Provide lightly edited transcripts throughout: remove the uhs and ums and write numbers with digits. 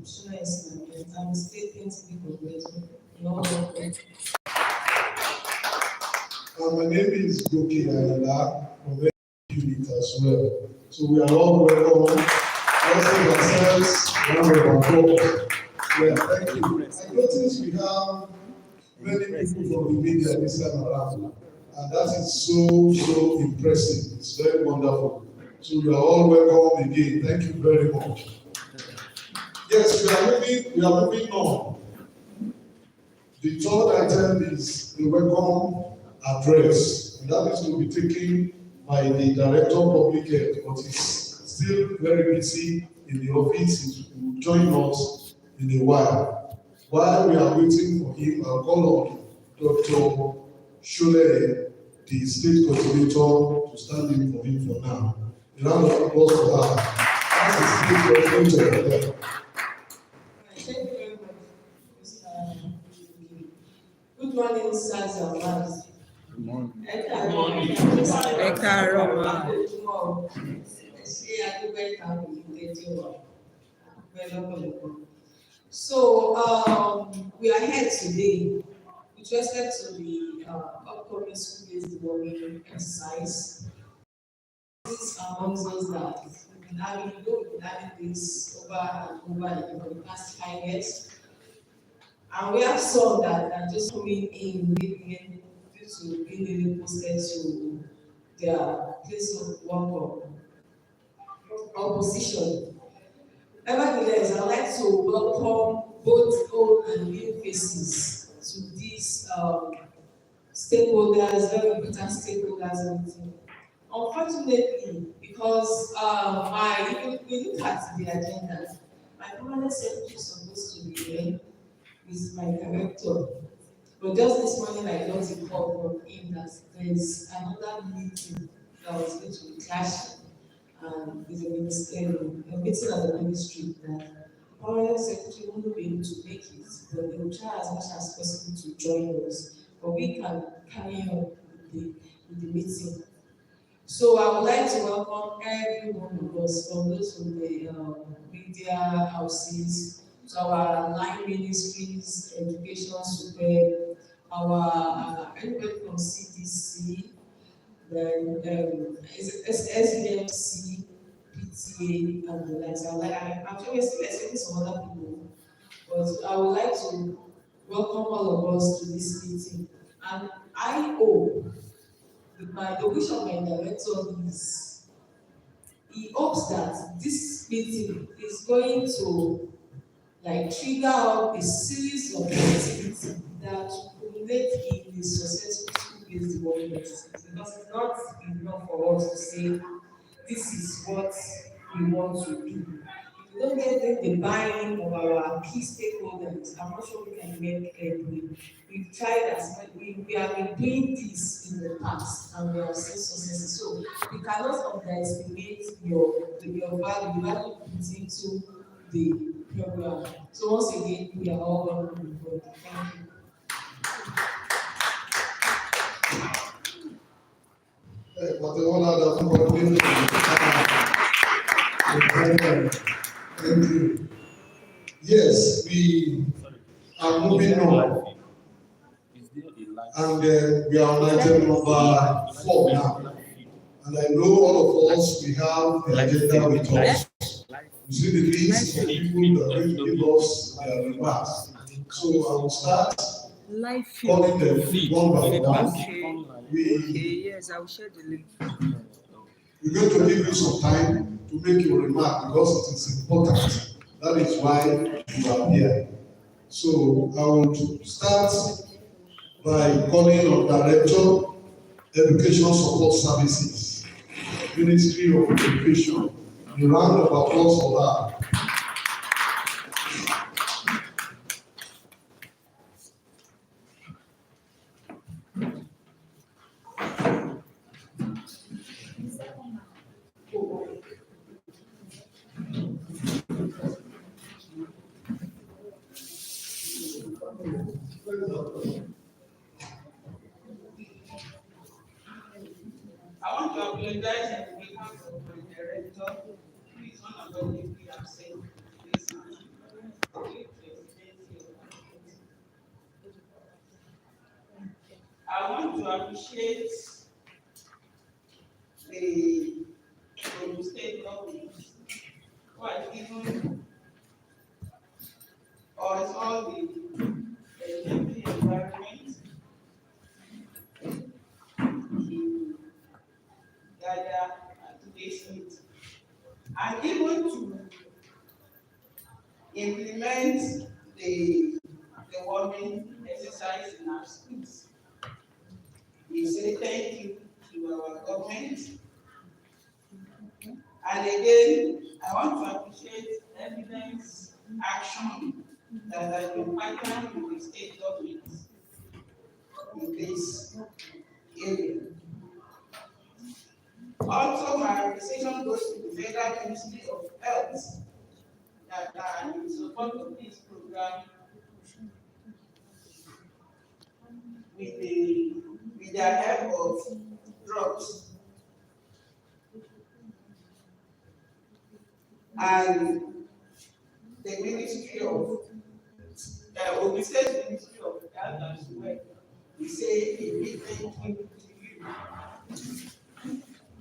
I'm still thinking of it. My name is Goki Ayala from the unit as well. So we are all welcome. Also ourselves, one of our folks. Yeah, thank you. I noticed we have many people from the media this time around, and that is so impressive. It's very wonderful. So you are all welcome again. Thank you very much. Yes, we are moving on. The third item is the welcome address, and that is to be taken by the Director of Public Health, but he's still very busy in the office. He will join us in a while. While we are waiting for him, I'll call on Dr. Shule, the state coordinator, to stand in for him for now. A round of applause for her. That's the state coordinator. Good morning, sirs and wives. Good morning. So we are here today with respect to the upcoming school-based deworming exercise. This amongst us that we've been having this over and over the past 5 years. And we have some that are just coming in maybe due to being posted to their place of work or position. Nevertheless, I'd like to welcome both old and new faces to these stakeholders, very important stakeholders meeting. Unfortunately, because we look at the agenda, my permanent secretary is supposed to be here. Is my director. But just this morning I got a call from him that there's another meeting that was going to be clashing with the ministry, a meeting at the ministry that the permanent secretary won't be able to make it, but they will try as much as possible to join us. But we can carry on with the meeting. So I would like to welcome every one of us, from those from the media houses, to our line ministries, education super, our everybody from CDC, then SDMC, PTA, and the likes. I'm sure we're still expecting some other people, but I would like to welcome all of us to this meeting. And I hope the wish of my director is he hopes that this meeting is going to trigger out a series of activities that culminate in the successful school-based development, because it's not enough for us to say this is what we want to do. If we don't get the buy-in of our key stakeholders, I'm not sure we can make headway. We've tried we have been doing this in the past and we have seen successes. So we cannot underestimate your value, the value you put into the program. So once again, we are all welcome on board. Thank you. Thank you. Yes, we are moving on. And we are on item number 4 now. And I know all of us, we have the agenda with us. You see the list of people that are going to give us their remarks. So I will start calling them one by one. Yes, I will share the link. We're going to give you some time to make your remark because it is important. That is why you are here. So I will start by calling on Director, Education Support Services, Ministry of Education. A round of applause for that. I want to apologize on behalf of my director, who is unavoidably absent this month. appreciate the Ogun State government who has given us all the healthy environment to gather at today's meeting, and even to implement the warming exercise in our schools. We say thank you to our government. And again, I want to appreciate evidence action that has been partnered with the state government in this area. Also, my appreciation goes to the Federal Ministry of Health that are in support of this program with their help of drugs. And the Ministry of Ogun State Ministry of Health as well. We say a big thank you to you.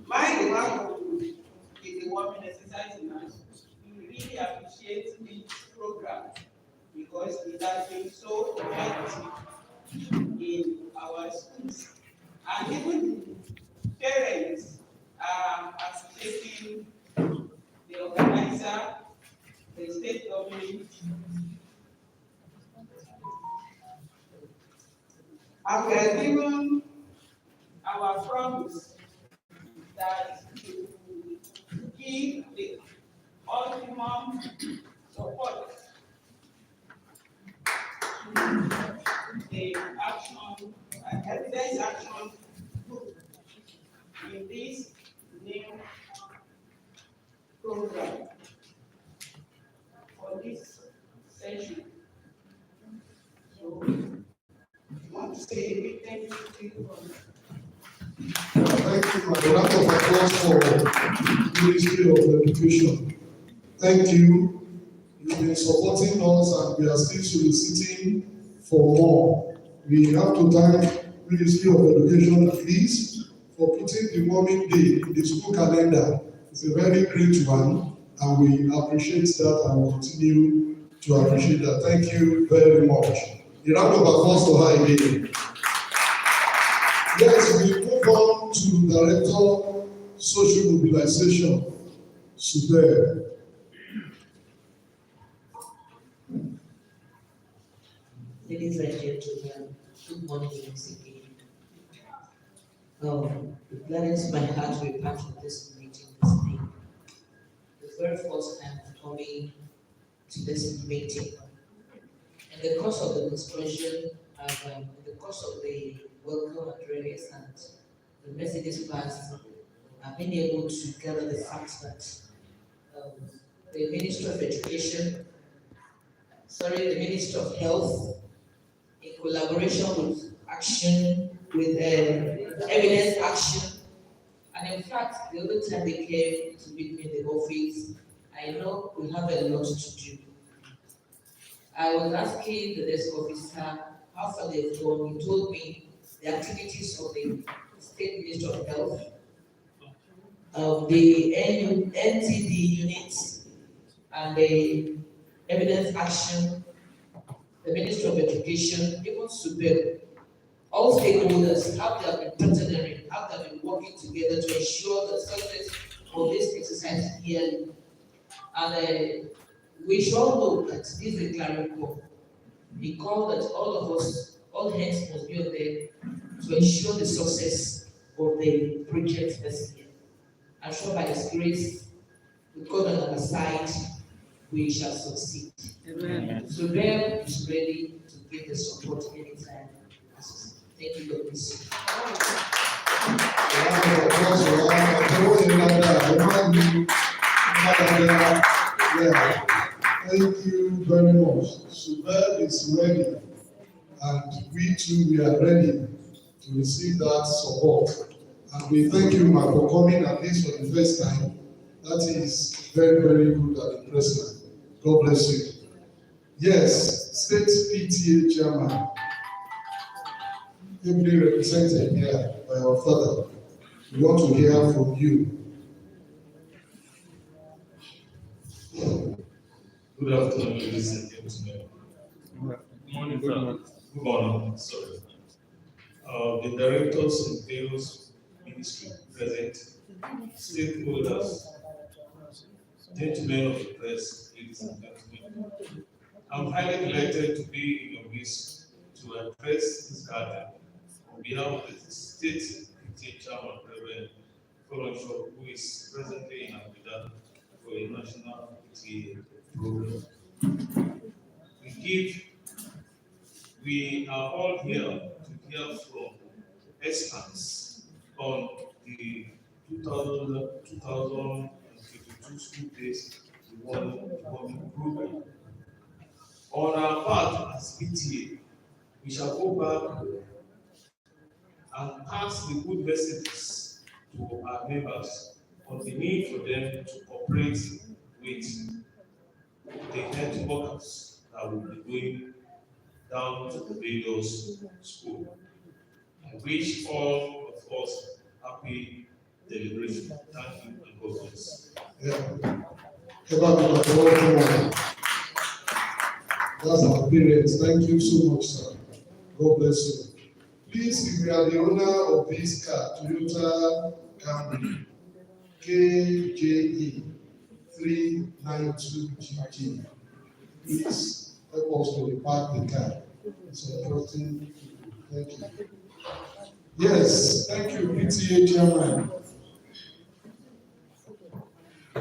My demand is the warming exercise in us. We really appreciate this program because it has been so effective in our schools. And even parents are appreciating the organizer, the state government, and we are given our promise that we will give the ultimate support to the action and evidence action in this new program for this session. So, I want to say a big thank you to you. Thank you, a round of applause for the Ministry of Education. Thank you. You've been supporting us and we are still soliciting for more. We have to thank Ministry of Education at least for putting the warming day in the school calendar. It's a very great one and we appreciate that and will continue to appreciate that. Thank you very much. A round of applause for her again. Yes, we move on to Director Social Mobilization, Super. Ladies and gentlemen, good morning once again. It gladdens my heart to be part of this meeting this day. The very first time coming to this meeting. In the course of the discussion, in the course of the welcome address and the messages passed, I've been able to gather the fact that the Minister of Education, the Minister of Health, in collaboration with evidence action, and in fact, the other time they came to meet me in the office, I know we have a lot to do. I was asking the desk officer how far they've gone. He told me the activities of the State Minister of Health, the NTD units, and the evidence action, the Ministry of Education, even Super, all stakeholders, how they have been partnering, how they have been working together to ensure the success of this exercise yearly. And we should all know that this is a clarion call. A call that all of us, all hands must be on there to ensure the success of the project this year. I'm sure by His grace, with God on our side, we shall succeed. Amen. So Bell is ready to give the support anytime. Thank you, God bless you. Thank you very much. Super is ready, and we too, we are ready to receive that support. And we thank you, Ma, for coming at least for the first time. That is very, very good and impressive. God bless you. Yes, State PTA Chairman. ably represented here by our father. We want to hear from you. Good afternoon, ladies and gentlemen. Good morning, Good morning, sorry. The directors in Deworming Ministry present, stakeholders, gentlemen of the press, ladies and gentlemen. I'm highly delighted to be in your midst to address this gathering on behalf of the state PTA chairman, Reverend Folonshaw, who is presently in Abuja for a national PTA program. We are all here to hear from experts on the 2022 school days development program. On our part as PTA, we shall go back and pass the good messages to our members on the need for them to cooperate with the health workers that will be going down to the various school. I wish all of us happy deliberation. Thank you and God bless. Yeah. That's our parents. Thank you so much, sir. God bless you. Please, if you are the owner of this car, Toyota Camry KJE 392GG, please help us to repark the car. It's important. Thank you. Yes, thank you, PTA chairman.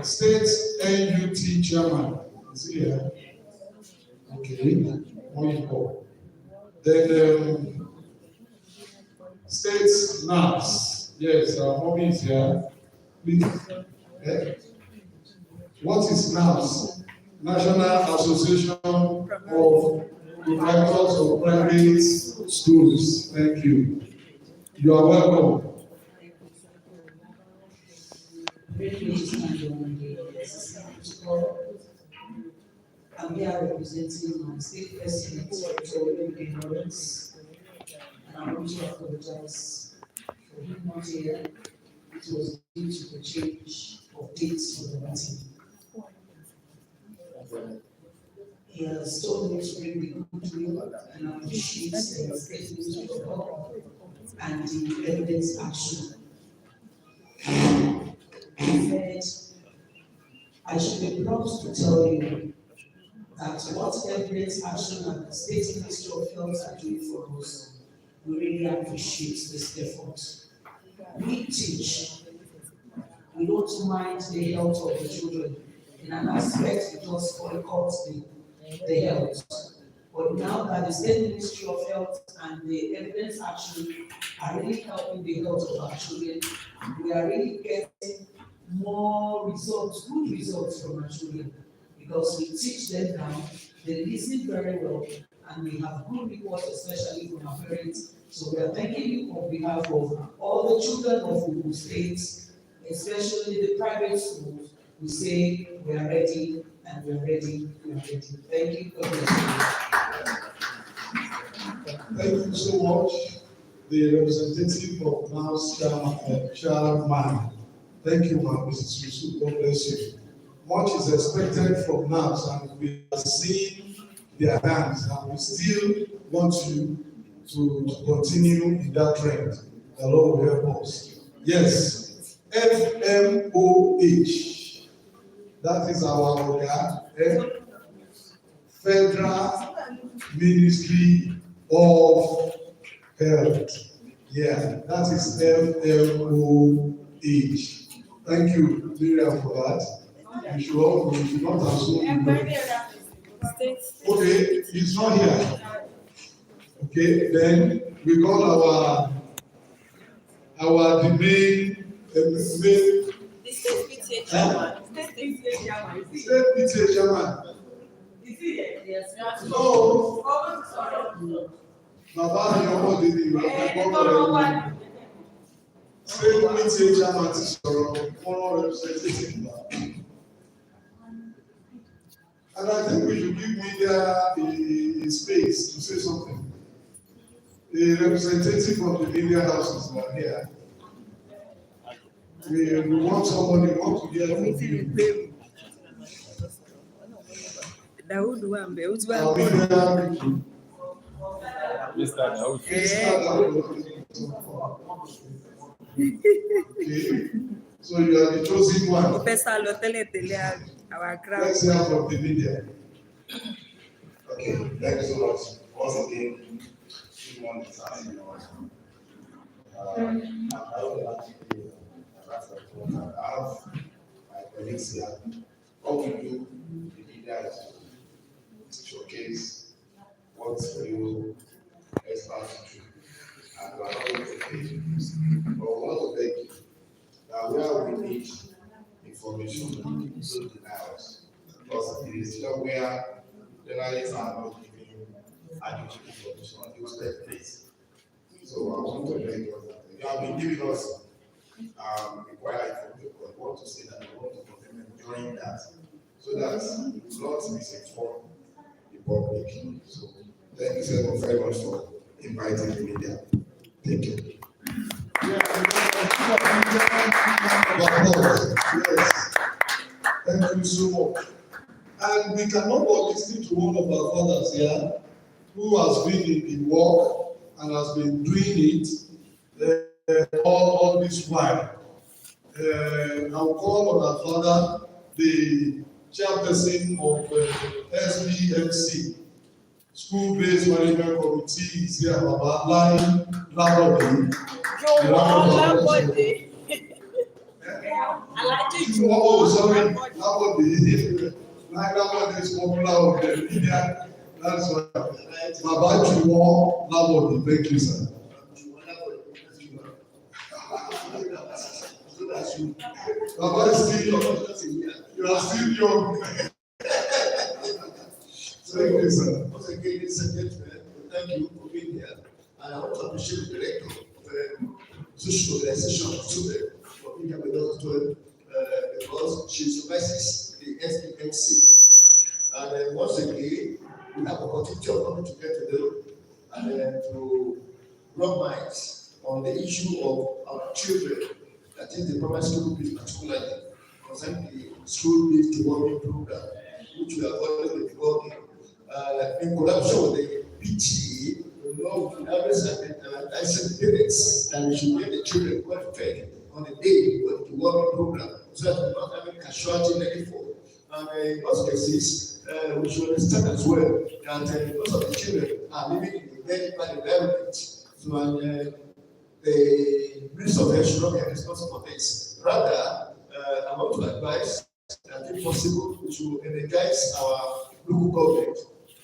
State NUT chairman is here. Okay, wonderful. Then state NAPS. Yes, our mommy is here. Please. What is NAPS? National Association of Proprietors of Private Schools. Thank you. You are welcome. I'm here representing my state president, Deworming, and I want to apologize for him not here. It was due to the change of dates for the meeting. He has told me to bring the goodwill and appreciate the statement of God and the evidence action. He said, I should be proud to tell you that what evidence action and the State Ministry of Health are doing for us, we really appreciate this effort. We teach, we don't mind the health of the children. In an aspect, we just boycott the health. But now that the State Ministry of Health and the evidence action are really helping the health of our children, we are really getting more results, good results from our children, because we teach them now, they listen very well, and we have good reports, especially from our parents. So we are thanking you on behalf of all the children of Ogun State, especially the private schools. We say we are ready, and we are ready, we are ready. Thank you. God bless you. Thank you so much, the representative of NAPS chairman. Thank you, Mrs. Yusuf. God bless you. Much is expected from NAPS, and we are seeing their hands, and we still want you to continue in that trend. The Lord will help us. Yes, FMOH. That is our organ, Federal Ministry of Health. Yeah, that is FMOH. Thank you, Miriam, for that. You should not assume you know. Okay, he's not here. Okay, then we call our the main state PTA chairman. State PTA chairman. Is he here? Yes. No. Baba ni ọmọ dèdè ìwà State PTA chairman ti sọ̀rọ̀ former representative now. And I think we should give media a space to say something. The representative from the media houses are here. We want somebody who wants to hear from you. Daoud Wambe, ó ti wá Our gbọ́. media people. Mr. Daoud. Okay, so you are the chosen Ó one. fẹ́ sá lọ tẹ́lẹ̀tẹ́lẹ̀ our crowd. Let's hear from the media. Okay, thank you so much. Once again, good morning, sir. I would like to I have my colleagues here. What we do, the media is to showcase what you experts do. And we are not going to pay. But we want to beg you that where we need information, don't deny us. Because it is still where journalists are not giving adequate information on those place. So I want to beg you that you have been giving us required information, but we want to say that we want to continue doing that so that we will not misinform the public. So thank you so very much for inviting the media. Thank you. Yes. Thank you so much. And we cannot but listen to one of our fathers here who has been in the work and has been doing it all this while. I'll call on our father, the chairperson of SBMC, School-Based Management Committee, is here, Baba, Line Labode. Oh, sorry, Labode. Line Labode is popular of the media. That's why. Baba Juwon Labode, thank you, sir. Baba is still young. You are still young. Thank you, sir. Once again, ladies and gentlemen, thank you for being here. And I want to appreciate the director of social organization of children for being here with us today because she supervises the SPMC. And once again, we have a opportunity of coming together today and to rub minds on the issue of our children, that is the primary school piece particularly, concerning the school-based development program, which we have already been working in collaboration with the PTA, I said parents that we should get the children well fed on the day of the development program, so that we're not having casualty in any form. And in most cases, we should understand as well that most of the children are living in a very bad environment. So, the Minister of Health should not be responsible for this. Rather, I want to advise that if possible, we should energize our local government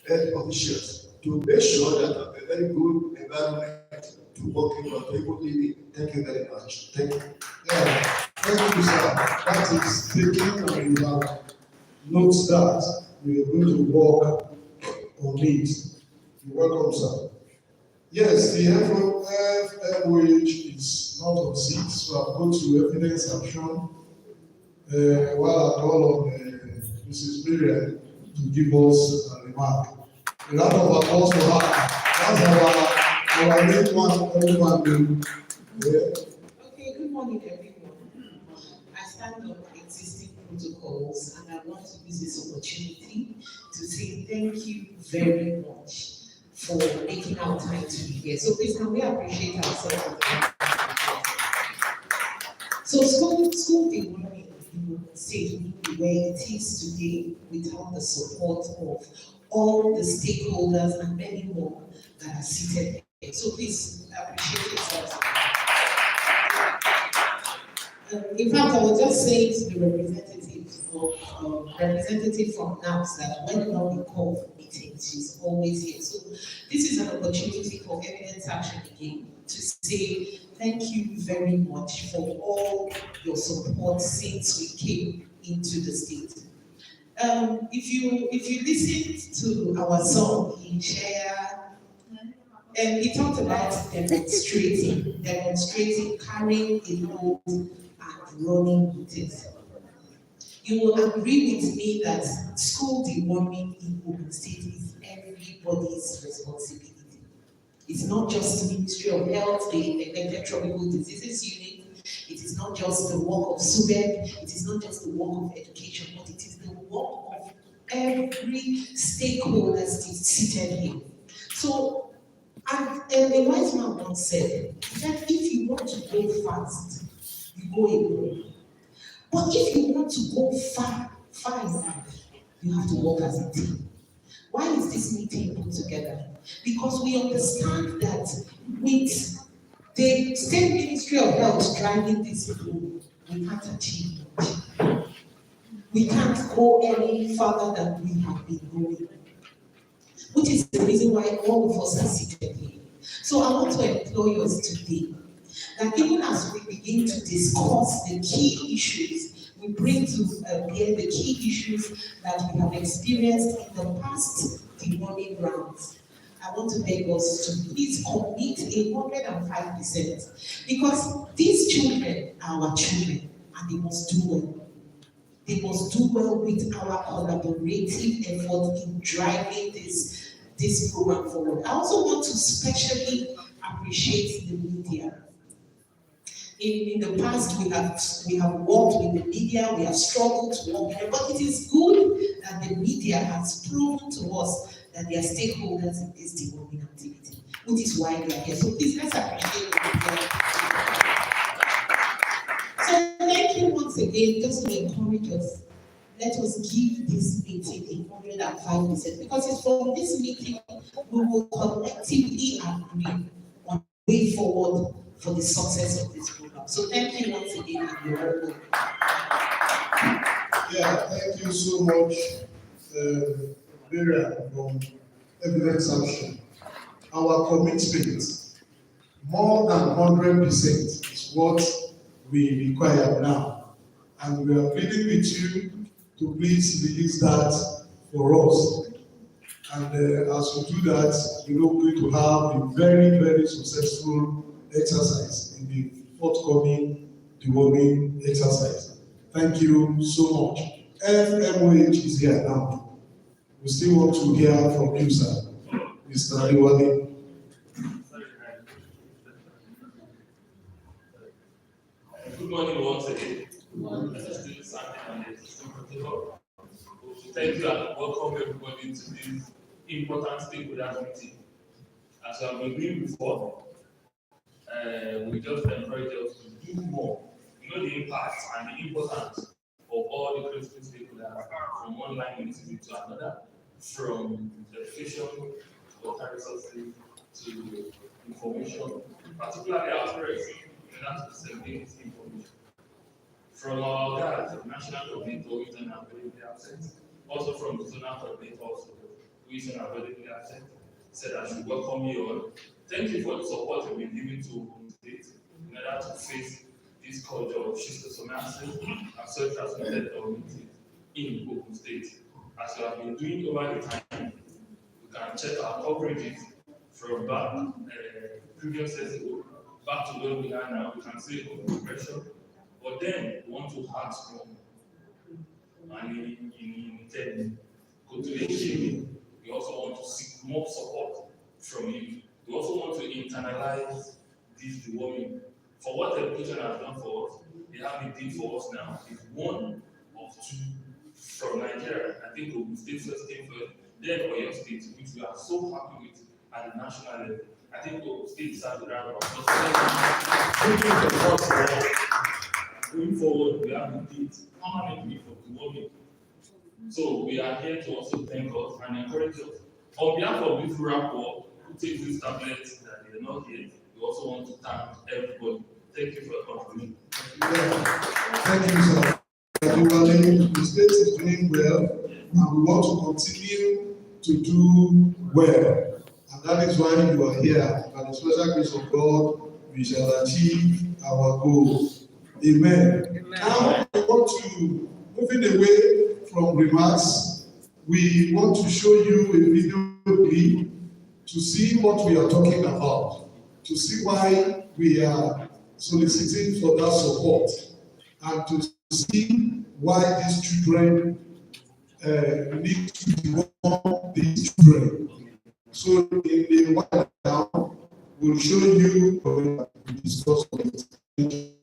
health officials to make sure that a very good environment to work in for people living. Thank you very much. Thank you. Yeah, thank you, sir. That is taking and you have notes that we are going to work on it. You're welcome, sir. Yes, the FOH is not on seat, so I'll go to evidence action while I call on Mrs. Miriam to give us a remark. A round of applause for her. That's our main one. Yeah. Okay, good morning, everyone. I stand on existing protocols and I want to use this opportunity to say thank you very much for making our time to be here. So please, can we appreciate ourselves? So school development in the state will be where it is today without the support of all the stakeholders and many more that are seated here. So please appreciate yourselves. In fact, I was just saying to the representative from NAPS that whenever we call for meetings, she's always here. So this is an opportunity for evidence action again to say thank you very much for all your support since we came into the state. If you listen to our song in Share, and he talked about demonstrating, carrying a load and running with it. You will agree with me that school deworming in Ogun State is everybody's responsibility. It's not just the Ministry of Health, the Neglected Tropical Diseases Unit. It is not just the work of SUBEC. It is not just the work of education, but it is the work of every stakeholder seated here. So, and a wise man once said that if you want to go fast, you go alone. But if you want to go far in life, you have to work as a team. Why is this meeting put together? Because we understand that with the State Ministry of Health driving this through, we can't achieve much. We can't go any further than we have been going, which is the reason why all of us are seated here. So I want to implore us today that even as we begin to discuss the key issues, we bring to bear the key issues that we have experienced in the past deworming rounds. I want to beg us to please commit 105%, because these children are our children and they must do well. They must do well with our collaborative effort in driving this program forward. I also want to specially appreciate the media. In the past, we have worked with the media, we have struggled to work with them, but it is good that the media has proven to us that they are stakeholders in this development activity, which is why they are here. So please, let's appreciate the media. So thank you once again, just to encourage us. Let us give this meeting 105%, because it's from this meeting we will collectively agree on the way forward for the success of this program. So thank you once again, and you're welcome. Yeah, thank you so much, Vera, from Evidence Action. Our commitment, more than 100%, is what we require now. And we are pleading with you to please release that for us. And as we do that, we're going to have a very, very successful exercise in the forthcoming deworming exercise. Thank you so much. FMOH is here now. We still want to hear from you, sir, Mr. Iwale. Good morning once again. Thank you and welcome everybody to this important stakeholder meeting. As I have been doing before, we just encourage us to do more. You know the impact and the importance of all the critical stakeholders, from one line ministry to another, from education to water resources to information, particularly our press, in order to disseminate this information. From our guys, the national coordinator who is unavailably absent, also from the zonal coordinator also, who is unavailably absent, said I should welcome you all. Thank you for the support you've been giving to Ogun State in order to face this culture of schistosomiasis and such transmitted community in Ogun State. As we have been doing over the time, we can check our coverages from back previous years ago, back to where we are now. We can see a progression, but then we want to ask more. And in we also want to seek more support from you. We also want to internalize this deworming. For what education has done for us, they have a deal for us now. It's one of two from Nigeria. I think Ogun State first came first, then Oyo State, which we are so happy with at the national level. I think Ogun State started the round of going forward, we have a date permanently for deworming. So we are here to also thank us and encourage us. On behalf of this rapport who takes this tablet that they are not here, we also want to thank everybody. Thank you for your contribution. Thank you, sir. The state is doing well, and we want to continue to do well. And that is why you are here. By the special grace of God, we shall achieve our goals. Amen. Amen. Now, we want to, moving away from remarks, we want to show you a video clip to see what we are talking about, to see why we are soliciting for that support, and to see why these children need to develop these children. So in the while now, We'll show you or discuss on it.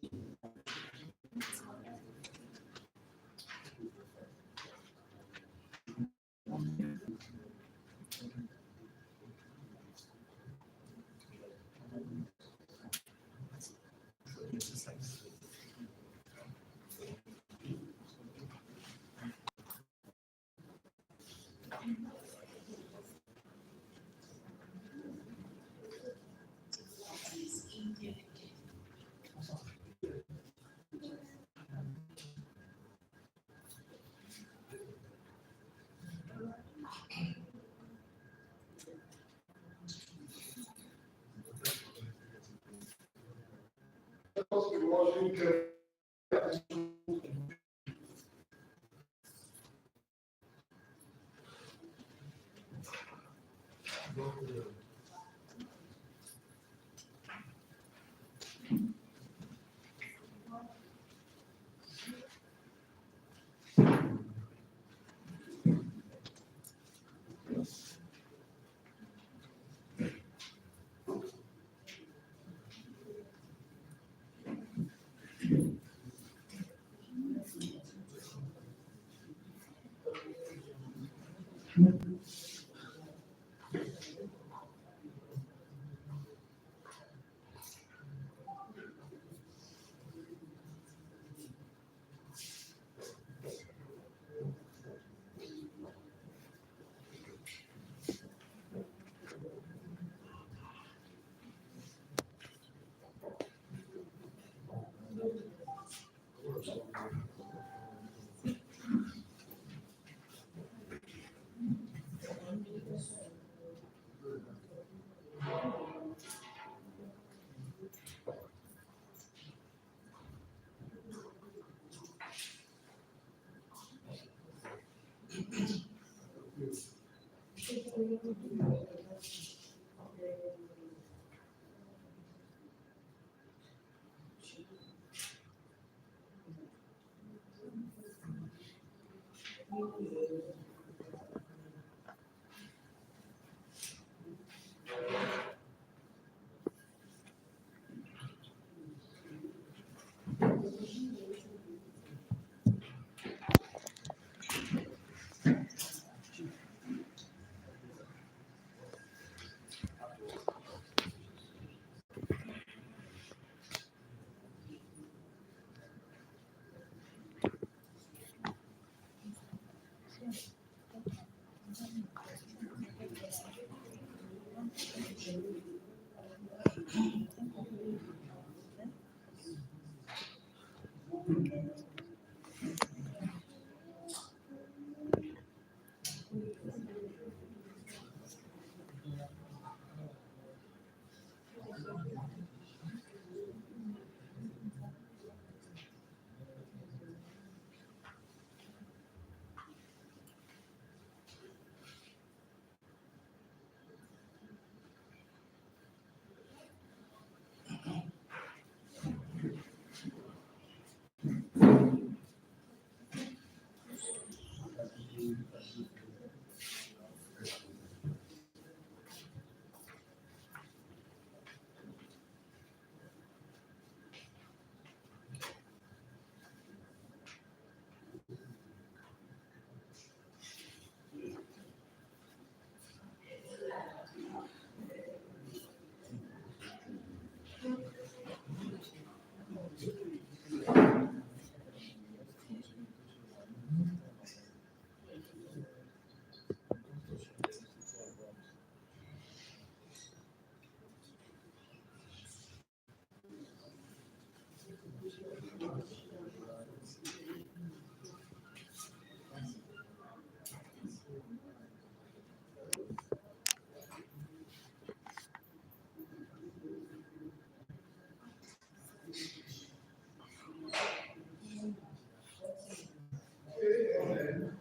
KNN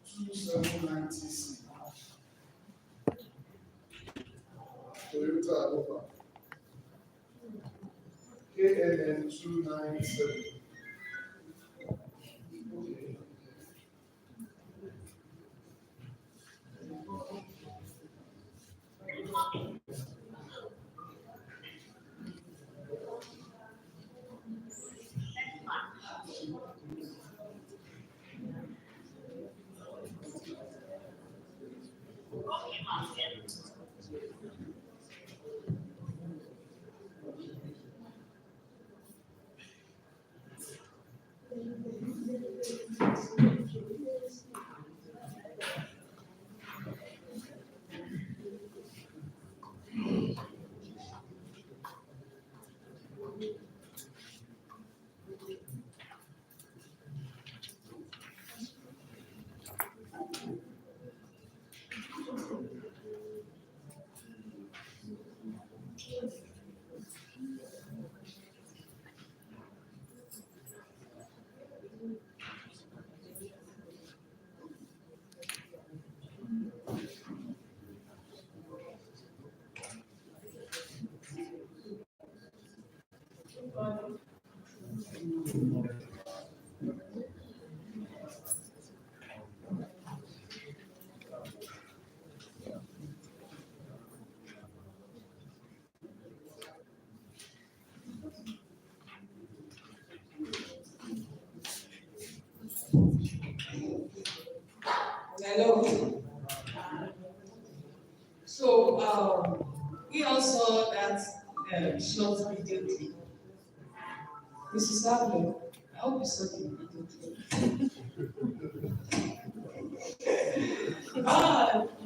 2790C. Toyota Alpha. KNN 297. Okay. So we also that short video clip. Mrs. Abner, I hope you saw the video clip.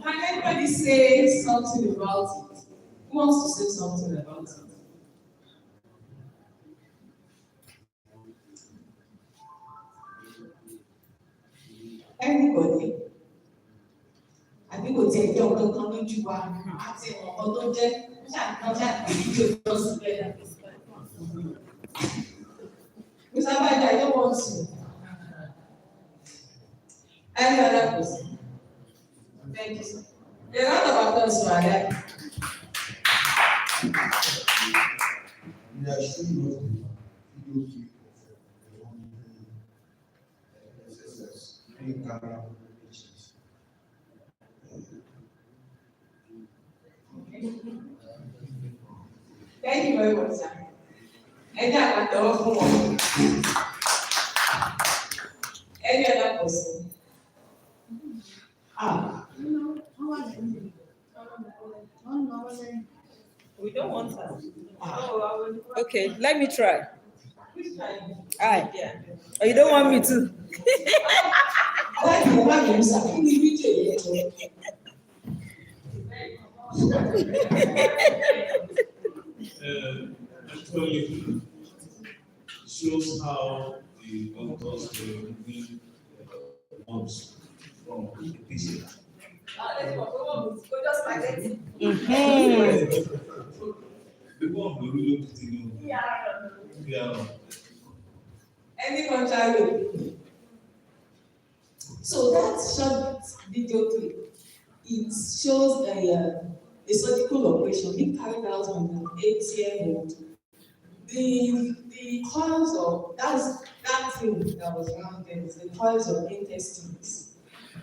Can anybody say something about it? Who wants to say something about it? Anybody? I think we'll take your coming to one. I say, oh, don't chat, video just together. Mr. Biden, I don't want to. Any other person? Thank you, sir. A lot of applause for that. We are showing us the video clip of the SSS being carried out with patients. Thank you very much, sir. Any other Any other person? We don't want her. Okay, let me try. Aye. Yeah. Oh, you don't want me to? Actually, shows how the doctors were removing worms from the patient. The worm will really look to yeah. Any contrary? So that short video clip, it shows a surgical operation being carried out on an 8-year-old. The coils of that thing that was around there is the coils of intestines.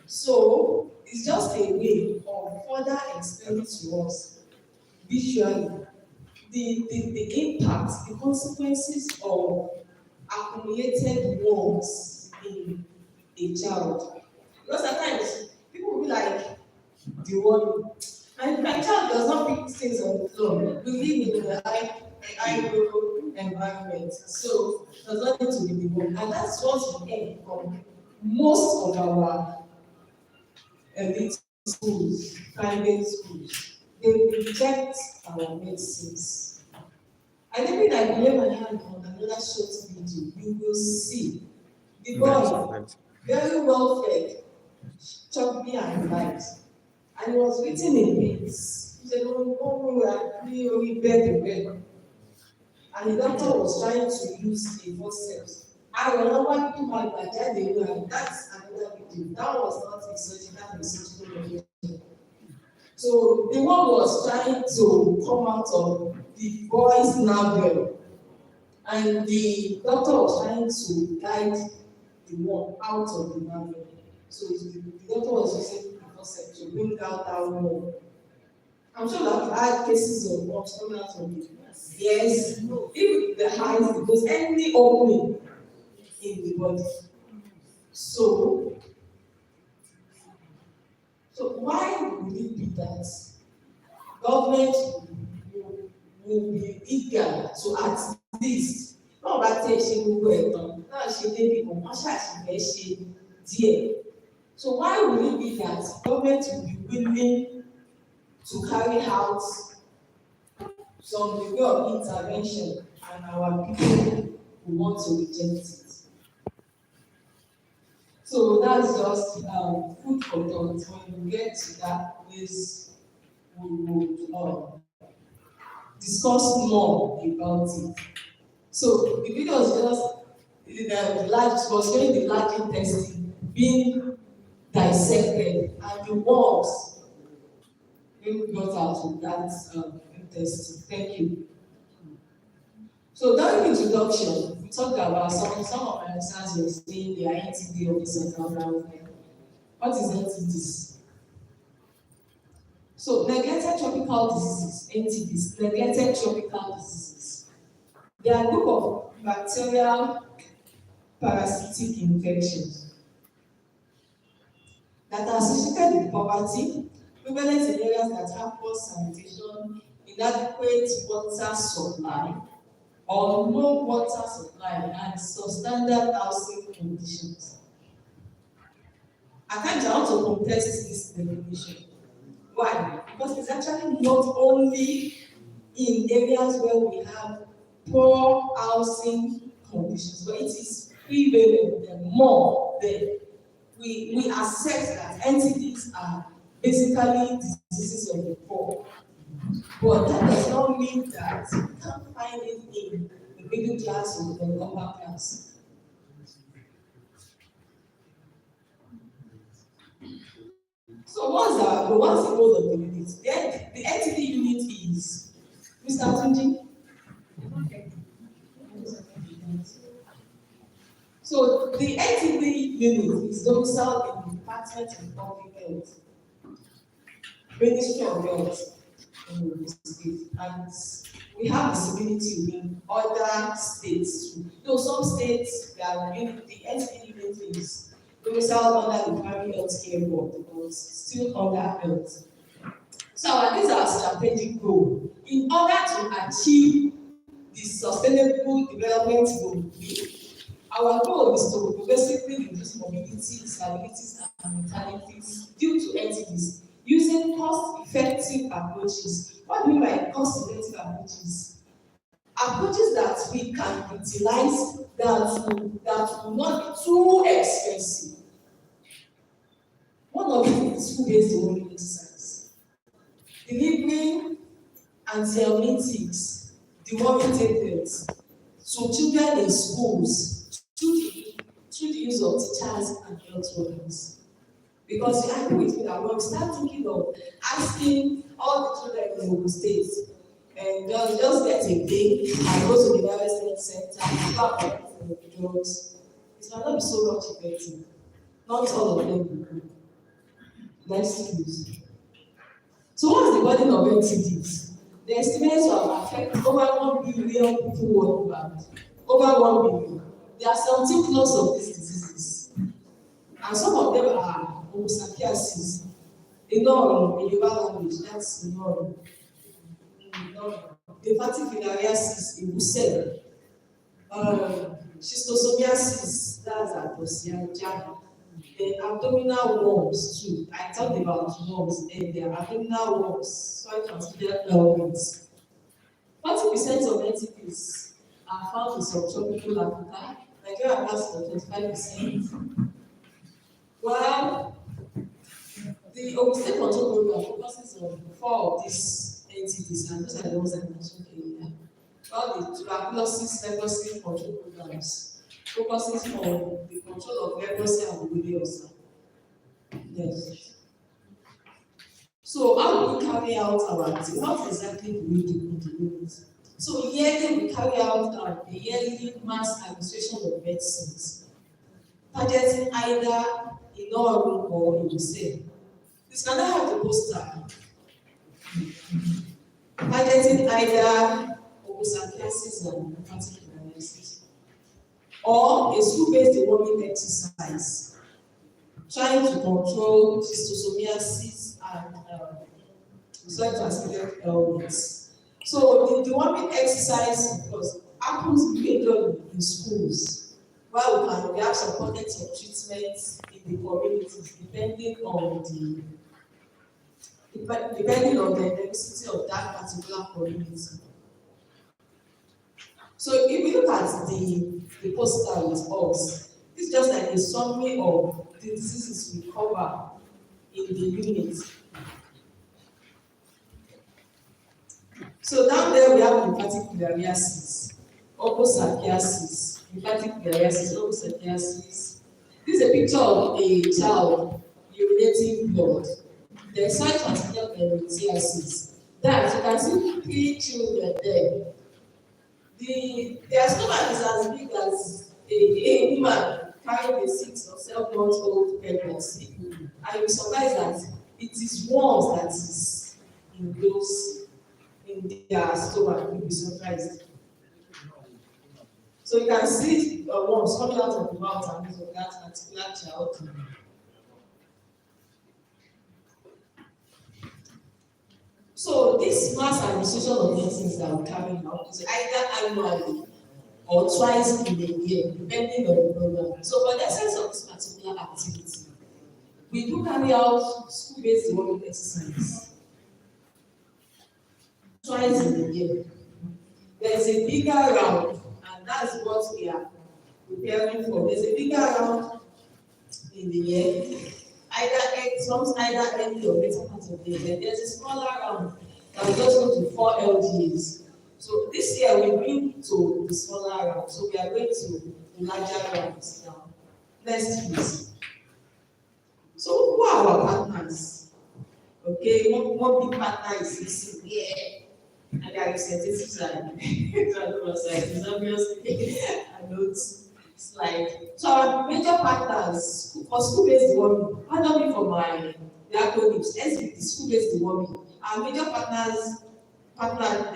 So it's just a way of further explaining to us visually the impact, the consequences of accumulated worms in a child. Because sometimes people will be like, deworming. And my child does not pick things on the floor. We live in a high environment, so it does not need to be dewormed. And that's what we get from most of our elite schools, private schools. They reject our medicines. And even I lay my hand on another short video, you will see the boy, very well fed, chubby and light. And he was written in beads. He said, oh, we bed. And the doctor was trying to use a forceps. I don't know why people had that they were. That's another video. That was not a surgery, that was a surgical operation. So the one was trying to come out of the boy's navel, and the doctor was trying to guide the one out of the navel. So the doctor was using the forceps to bring out that one. I'm sure that we've had cases of worms coming out of the yes, if the eyes, because any opening in the body. So why would it be that government will be eager to at least not bá tẹ̀ ṣe gbogbo ẹ̀tàn náà ṣe débi kan wọ́n ṣàṣìfẹ́ ṣe díẹ̀. So why would it be that government will be willing to carry out some degree of intervention and our people who want to reject it? So that's just food for thought. When we get to that place, we will discuss more about it. So the video was just the large was showing the large intestine being dissected and the worms being brought out of that intestine. Thank you. So during the introduction, we talked about some of my listeners were saying they are NTD officers now. What is NTDs? So neglected tropical diseases, NTDs, neglected tropical diseases. They are a group of bacterial parasitic infections that are associated with poverty, prevalent in areas that have poor sanitation, inadequate water supply, or no water supply and substandard housing conditions. At times I want to contest this definition. Why? Because it's actually not only in areas where we have poor housing conditions, but it is prevalent and more there. We accept that entities are basically diseases of the poor. But that does not mean that you can't find it in the middle class or the lower class. So what's the goal of the unit? The entity unit is Mr. Tunji. So the entity unit is domiciled in the Department of Public Health, Ministry of Health in the state, and we have visibility in other states too. Though some states the entity unit is domiciled under the Primary Health Care Board, but still under health. So these are strategic goals. In order to achieve the sustainable development goal, our goal is to progressively reduce mobility, disabilities, and mortalities due to entities using cost-effective approaches. What do we mean by cost-effective approaches? Approaches that we can utilize that will not be too expensive. One of it is school-based deworming exercise. Delivering antiepileptics, deworming tablets to children in schools through the use of teachers and health workers. Because you agree with me that when we start thinking of asking all the children in the state and just get a day and go to the nearest health center and go for the drugs, it might not be so much effective. Not all of them will go. Let's use. So what's the burden of NCDs? The estimates will affect over 1 billion people worldwide. Over 1 billion. There are 17 causes of these diseases. And some of them are homosapiasis. In Yoruba language, that's Inoru. Hepatic filariasis in Busel. Schistosomiasis, that's Atosiaja. The abdominal worms too. I talked about worms earlier. Abdominal worms, soil transmitted worms. 40% of entities are found in subtropical Africa. Nigeria accounts for 25%. While the State Control Program focuses on 4 of these entities, and those are the ones I mentioned earlier. While the tuberculosis leprosy control programs focuses on the control of leprosy and bilharzia. Yes. So how do we carry out our activity? What exactly do we do in the unit? So yearly we carry out a yearly mass administration of medicines, targeting either in our room or in the same. This can have the poster. Targeting either homosapiasis and hepatic filariasis, or a school-based deworming exercise, trying to control schistosomiasis and soil transmitted illness. So the deworming exercise happens majorly in schools, where we have some pockets of treatment in the communities, depending on the diversity of that particular community. So if we look at the poster with us, it's just like a summary of the diseases we cover in the unit. So down there we have hepatic filariasis, homosapiasis, hepatic filariasis, homosapiasis. This is a picture of a child urinating blood. There's soil transmitted melanocytosis. That you can see 3 children there. Their stomach is as big as a woman carrying a 6 or 7 months old pregnancy. And you'll be surprised that it is worms that is in their stomach. You'll be surprised. So you can see worms coming out of the mouth and of that particular child. this mass administration of medicines that we carry out is either annually or twice in a year, depending on the program. So for the essence of this particular activity, we do carry out school-based deworming exercise twice in a year. There's a bigger round, and that's what we are preparing for. There's a bigger round in the year, either early or later part of the year. Then there's a smaller round that will just go to 4 LGAs. So this year we bring to the smaller round, so we are going to the larger rounds now. Next please. So who are our partners? Okay, one big partner is missing here, and their representatives are it's obviously I don't slide. So our major partners for school-based deworming, pardon me for my the acronyms, SBD, school-based deworming. Our major partner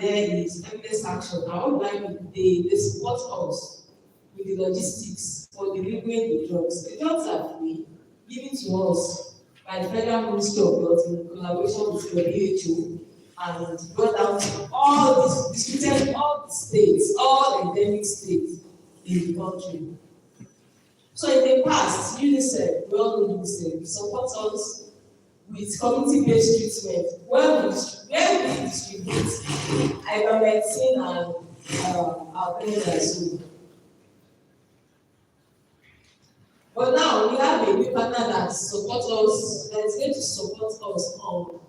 there is Evidence Action. Our online they support us with the logistics for delivering the drugs. The drugs are free, given to us by the Federal Ministry of Health in collaboration with the WHO and brought out to all distributed all the states, all endemic states in the country. So in the past, UNICEF, we all know UNICEF, support us with community-based treatment where we distribute ivermectin and albendazole. But now we have a new partner that supports us, that is going to support us on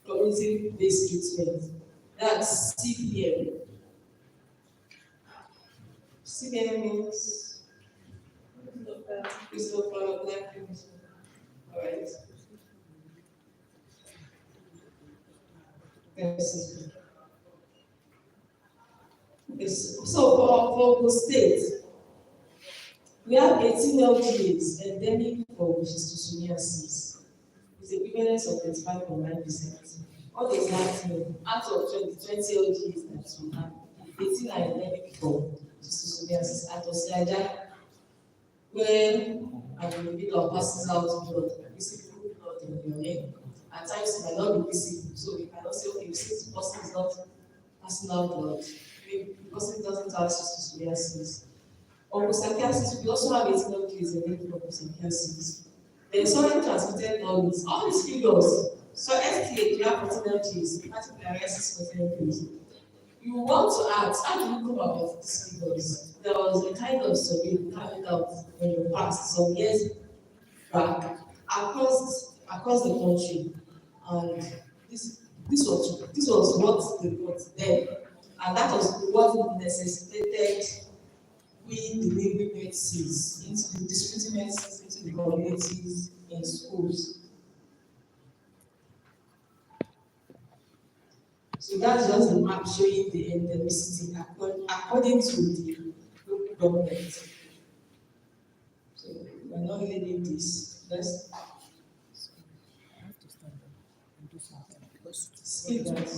community-based treatment. That's CPM. CPM means Christopher Black. All right. Yes. So for the state, we have 18 LGAs endemic for schistosomiasis. It's equivalent of 35.9%. What does that mean? Out of 20 LGAs that we have, 18 are endemic for schistosomiasis. At Osiaja, where I'm in the middle of passing out blood, visible blood in your head. At times it might not be visible, so you cannot say, okay, since the person is not passing out blood, maybe the person doesn't have schistosomiasis. Onchocerciasis, we also have 18 LGAs endemic for onchocerciasis. Then solely transmitted illness. All these figures, so STH, we have 14 LGAs, hepatic diarrheasis 14 LGAs. You want to ask, how do you come about these figures? There was a kind of survey carried out in the past, some years back, across the country, and this was what they got then, and that was what necessitated we delivering medicines into the distributing medicines into the communities in schools. So that's just the map showing the endemicity according to the local government. So we're not leaving this. Let's skip that.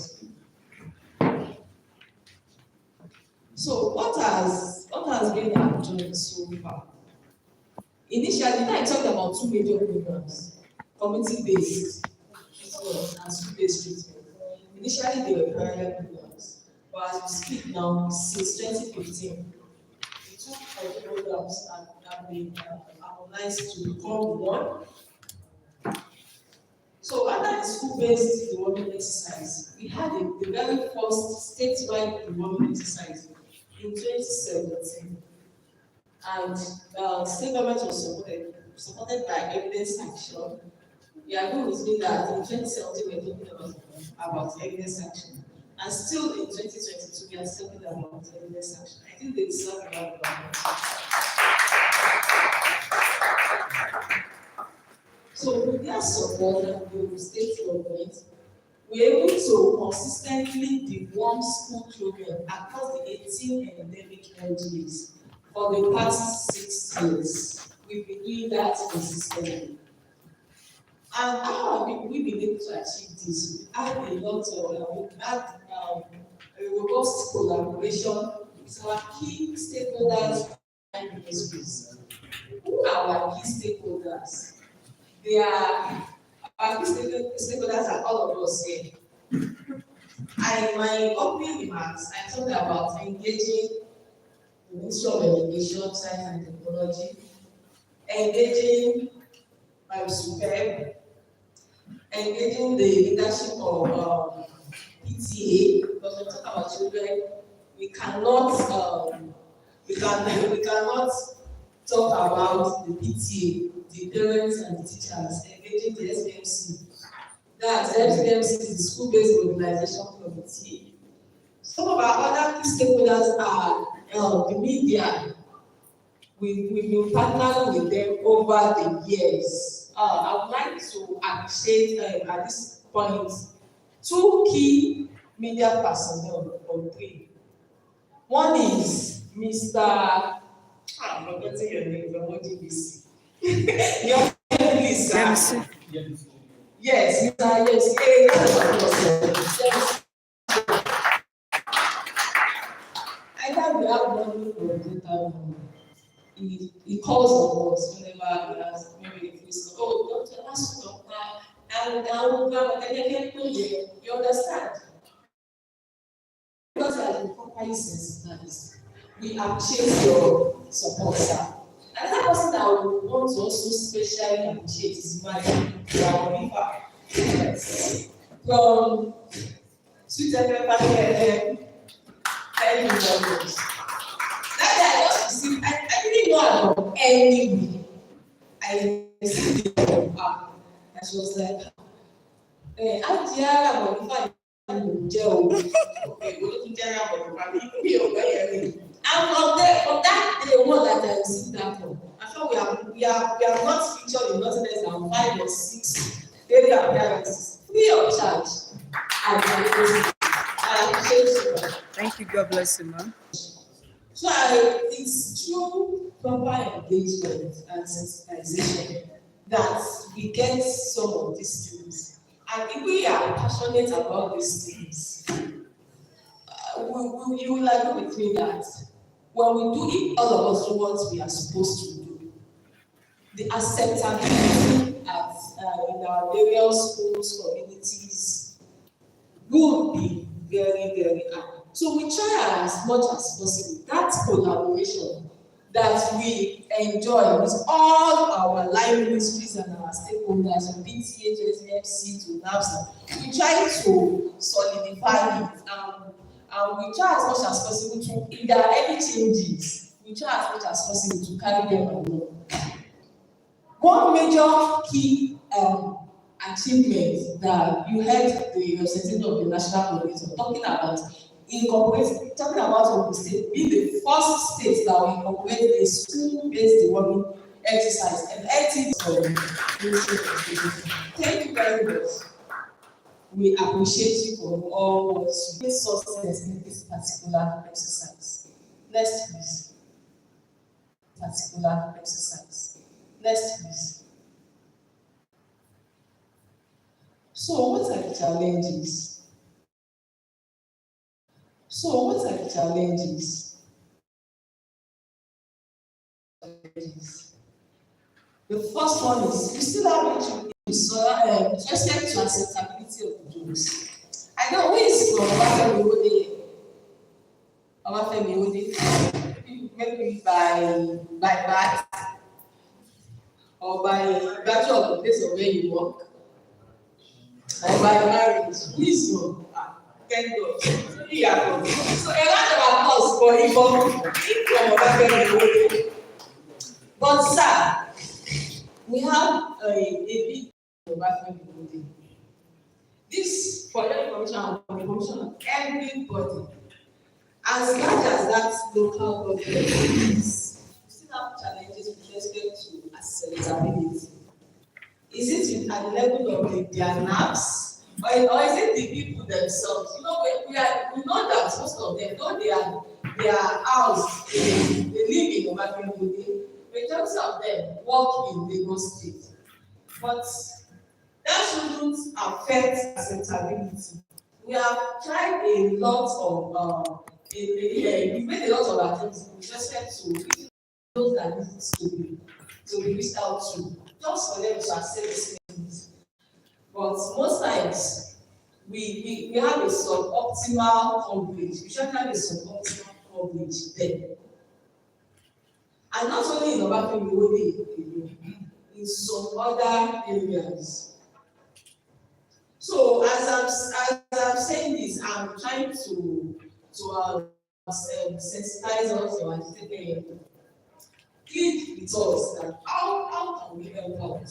So what has been our journey so far? Initially, I talked about two major programs: community-based treatment and school-based treatment. Initially, they were parallel programs, but as we speak now, since 2015, the two programs have been harmonized to become one. So under the school-based deworming exercise, we had the very first statewide deworming exercise in 2017, and state government was supported by Evidence Action. You agree with me that in 2017 we're talking about Evidence Action, and still in 2022 we are talking about Evidence Action. I think they deserve a lot of applause. So with their support and the state government, we're able to consistently deworm school children across the 18 endemic LGAs for the past 6 years. We've been doing that consistently. And how have we been able to achieve this? We had a lot of, we had a robust collaboration with our key stakeholders and industries. Who are our key stakeholders? They are, our key stakeholders are all of us here. My opening remarks, I talked about engaging the Ministry of Education, Science and Technology, engaging superb, engaging the leadership of PTA, because we talk about children, we cannot we cannot talk about the PTA, the parents and the teachers, engaging the SBMC. That's SBMC is the school-based mobilization committee. Some of our other key stakeholders are the media. We've been partnering with them over the years. I would like to appreciate at this point two key media personnel or three. One is Mr. I'm forgetting your name from ODBC. Your please, sir. Yes, Mr. Yes. I thought we have money for the data. He calls on us whenever he has maybe if we say, oh, doctor, ask doctor, and you understand? Because as the properly sensitized, we appreciate your support, sir. Another person that I would want to also specially appreciate is my River. Yes. From Sweet FM, thank you very much. That day I just received, I didn't know about any. I received it from her. And she was like, Auntie, I'm going to jail. Okay, go to jail, I'm and from that day one that I received that from, I thought we are not featured in nothing less than 5 or 6 daily appearances, free of charge. I appreciate you. Thank you. God bless you, ma'am. So it's through proper engagement and sensitization that we get some of these things. And if we are passionate about these things, you will agree with me that when we do it, all of us do what we are supposed to do. The acceptability in our various schools, communities will be very, very high. So we try as much as possible that collaboration that we enjoy with all our line ministries and our stakeholders, from PTA to SMC to NAFSA. We try to solidify it and we try as much as possible to, if there are any changes, we try as much as possible to carry them along. One major key achievement that you heard the representative of the national coordinator talking about Ogun State being the first state that will incorporate a school-based deworming exercise and thank you very much. We appreciate you for all what you did success in this particular exercise. Next, please. Particular exercise. Next, please. So, what are the challenges? The first one is we still have to with respect to acceptability of the jokes. I know who is from Obafemi Ode, maybe by birth or by virtue of the place of where you work, or by marriage. Who is from? Thank God. So a lot of applause for him from Obafemi Ode. But sir, we have a big Obafemi Ode. This, for your information, and information of everybody, as large as that local government is, we still have challenges with respect to acceptability. Is it at the level of their NAPs, or is it the people themselves? You know, we know that most of them, though they are housed, they live in Obafemi Ode, majority of them work in Lagos State. But that shouldn't affect acceptability. We have tried a lot of we made a lot of attempts with respect to those that need to be reached out to, just for them to accept these things. But most times we have a suboptimal coverage. We should have a suboptimal coverage there. And not only in Obafemi alone, in some other areas. So as I'm saying this, I'm trying to sensitize us or agitate plead with us that how can we help out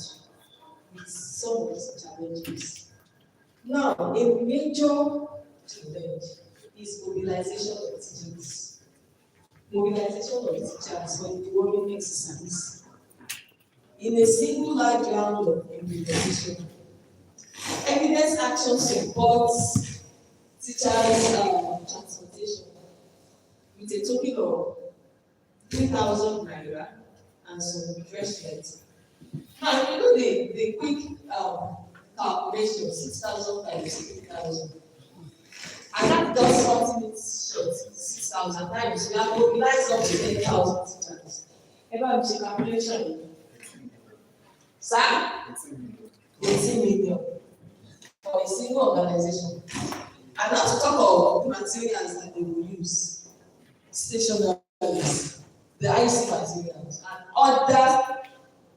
with some of these challenges? Now, a major challenge is mobilization of teachers. Mobilization of teachers for the deworming exercise. In a single large round of implementation, evidence action supports teachers' transportation with a token of 3,000 naira and some refreshments. Now, if you do the quick calculation, 6,000 times 3,000, and that does something short, 6,000 times, we have mobilized up to 10,000 teachers. Ever make calculation? Sir? 18 million for a single organization. And not to talk of the materials that they will use, stationaries, the IC materials, and other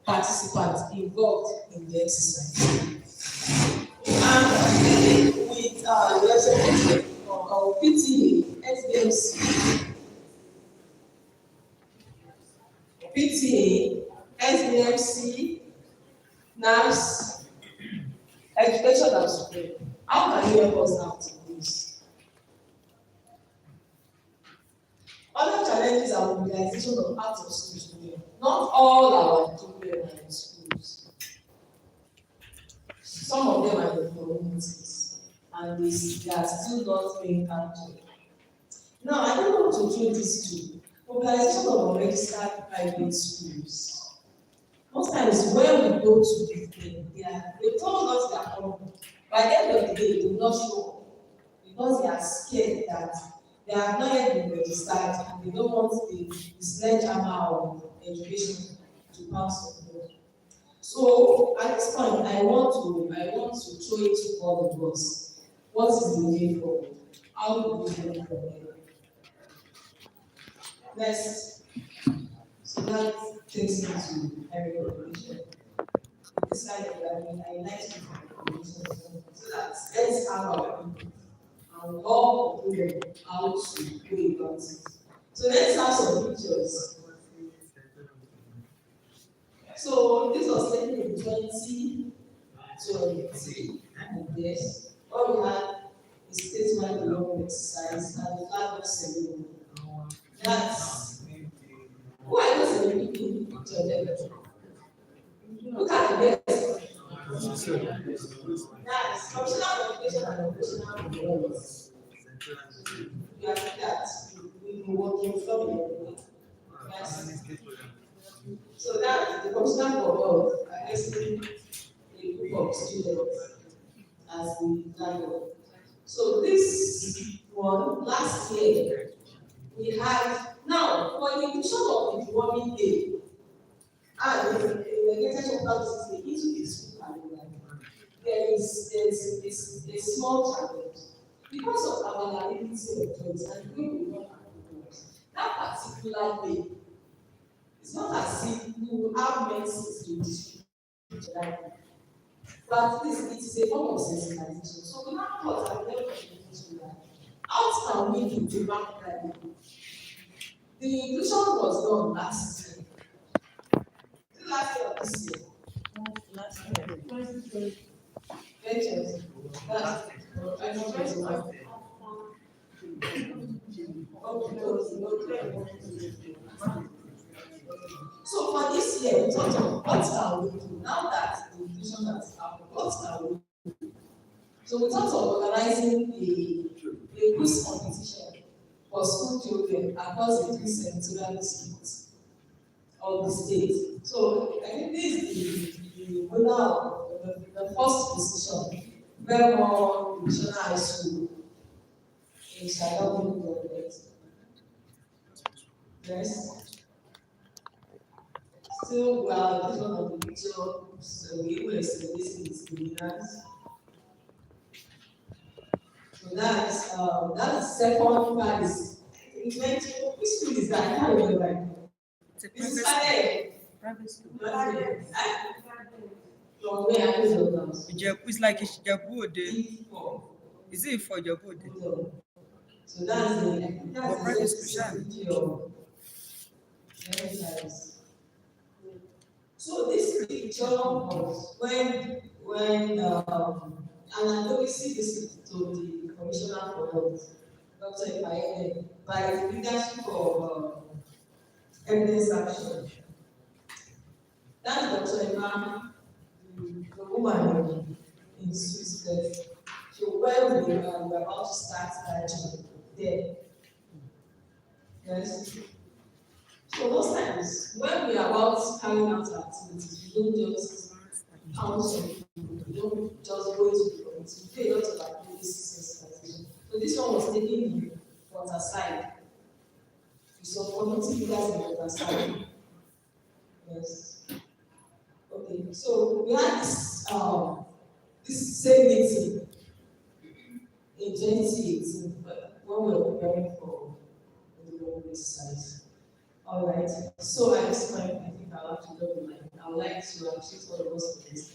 participants involved in the exercise. And with the representative of PTA, SBMC, NAS, education and support. How can you help us out in this? Other challenges are mobilization of out of school children. Not all our children are in schools. Some of them are in communities, and they are still not being captured. Now, I don't want to throw this to mobilization of registered private schools. Most times when we go to them, they told us they are coming. By the end of the day, they will not show up because they are scared that they have not yet been registered and they don't want the sledgehammer of education to pass on them. So at this point, I want to throw it to all of us. What is the way forward? How do we go from there? Next. So that takes me to area regulation. This kind of I like to so that let's have our people and all of them how to go about it. So let's have some pictures. So this was taken in 2020, and yes, all we had is statewide development exercise and the flag of ceremony. That's who are those celebrating picture there? Look at the best. That's functional education and operational development. You have that. We've been working from yes. So that the commissioner for health are basically a group of students as the dialogue. So this one last year we had now for the inclusion of the deworming day and the negative of into the school calendar, there is a small challenge because of availability of drugs and the way we work that particular day. It's not as if we will have medicines to distribute to that. But this it is a form of sensitization. So we now thought and level of that. How can we do to back that? The inclusion was done last year. The last year of this year. Last year. Ventures. That's I know that's one. So for this year, we thought of what can we do now that the inclusion has happened, what can we do? So we thought of organizing a quiz competition for school children across the three senatorial districts of the state. So I think this is the winner of the first position, Belmont Divisional High School in Shagamu government. Yes. Still, well, this one of the picture, so we were celebrating the winners. So that's second Paris. It's meant to, which school is that? I can't remember. It's a It's private school. Spanish. From where I don't know. It's like Ijebu Ode. Is it for Ijebu Ode? So that's For private school, sure. security of Paris. So this picture was and I obviously visit to the Commissioner for Health, Dr. Ipaede, by the leadership of Evidence Action. That's Dr. Emma, the woman in Switzerland. So when we are about to start that job there. Yes. So most times when we are about carrying out our activities, we don't just counsel people, we don't just go into the community, we pay a lot of activities and strategy. So this one was taking the water side. So community leaders in the water side. Yes. Okay. So we had this same meeting in 2018 when we were preparing for the Deworming exercise. All right. So at this point, I think I'll have to go with mine. I would like to appreciate all of us for this.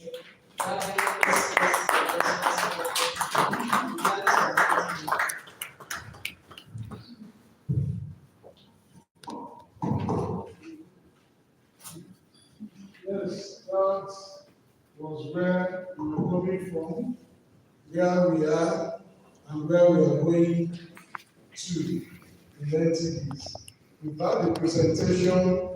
Yes, that was where we were coming from, where we are, and where we are going to in entities. We've had the presentation,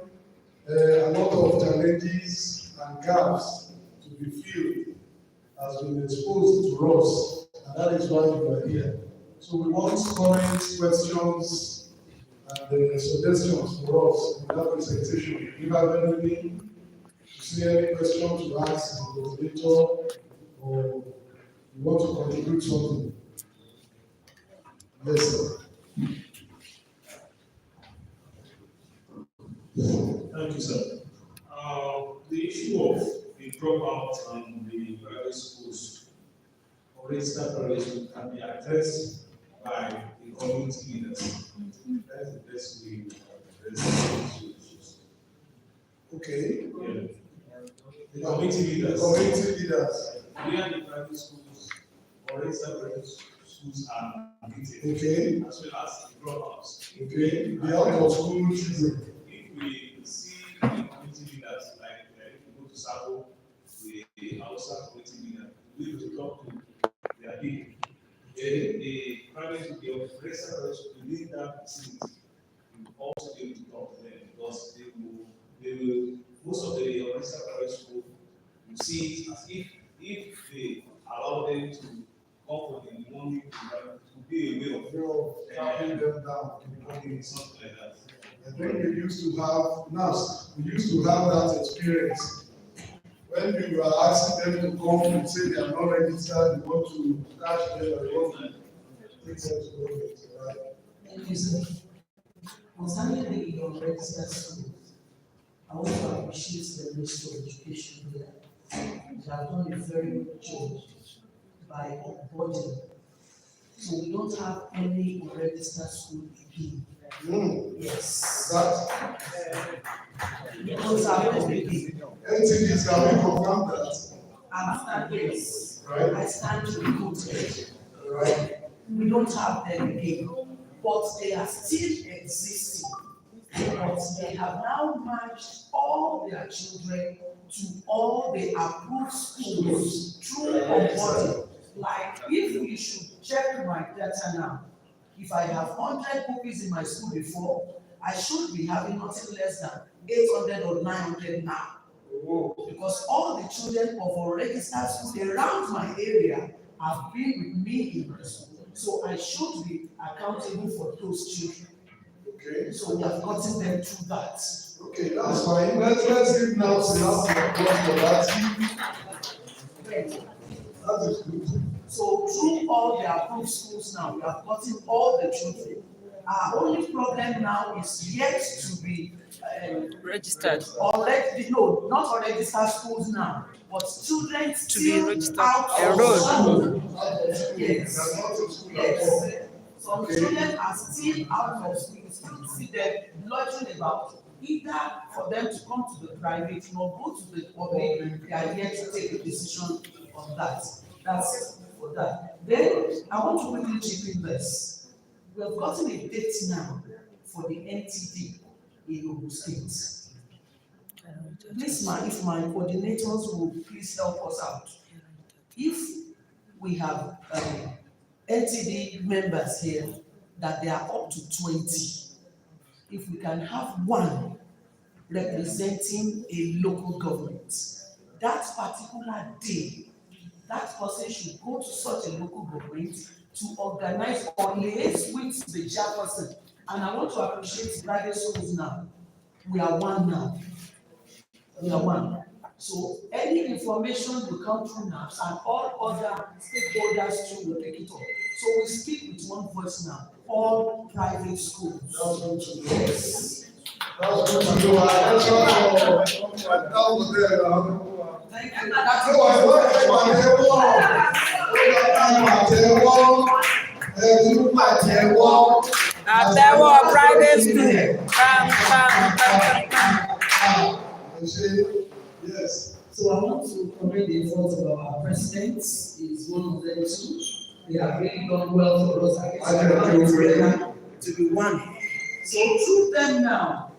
a lot of challenges and gaps to be filled has been exposed to us, and that is why we are here. So we want comments, questions, and suggestions for us in that presentation. If you have anything, to see any question to ask the moderator, or you want to contribute something. Yes, sir. Thank you, sir. The issue of the dropout in the private schools or registered private schools can be addressed by the community leaders. That's the best way to address these issues. Okay. Yeah. The community leaders. Community leaders. Where the private schools or registered private schools are located, Okay. as well as the dropouts. Okay. The out of school children. If we see the community leaders, like if we go to Sabo, the outside community leader, we will talk to their people. The private, the registered within that vicinity, will also be able to talk to them because they will, most of the registered private school will see it as if they allow them to come for the morning to be a way of Tapping them down. something like that. I think we used to have that experience. When we were asking them to come and say they are not registered, we want to catch them, we want to take them to government, right? Thank you, sir. Concerning the registered schools, I want to appreciate the Ministry of Education here. They have done a very good job by onboarding. So we don't have any registered school again. Yes. That We don't have any again. entities can we confirm that, After this, right? I stand to be voted. Right. We don't have them again, but they are still existing. But they have now merged all their children to all the approved schools through onboarding. Like, if we should check my data now, if I have 100 pupils in my school before, I should be having nothing less than 800 or 900 now. Because all the children of a registered school around my area have been with me in the school. So I should be accountable for those children. Okay. So we have gotten them through that. Okay, that's fine. Let's give now to applause for that. That is good. So through all the approved schools now, we have gotten all the children. Our only problem now is yet to be Registered. no, not already registered schools now, but children To be still registered. out of Enrolled. school. Yes. Some children are still out of school. You still see them lodging about, either for them to come to the private or go to the public. They are yet to take a decision on that. That's for that. Then I want to quickly chip in this. We have gotten a date now for the NTD in Ogun State. Please, if my coordinators will please help us out. If we have NTD members here that they are up to 20, if we can have one representing a local government, that particular day, that person should go to such a local government to organize or liaise with the chairperson. And I want to appreciate private schools now. We are one now. We are one. So any information will come through NAPS and all other stakeholders too will take it up. So we speak with one voice now. All private schools. Yes. That's good to know. Thank you. Àtẹ́wọ́ private school. Yes. So I want to commend the efforts of our president. He's one of them too. They have really done well for us. I guess to be one. So through them now,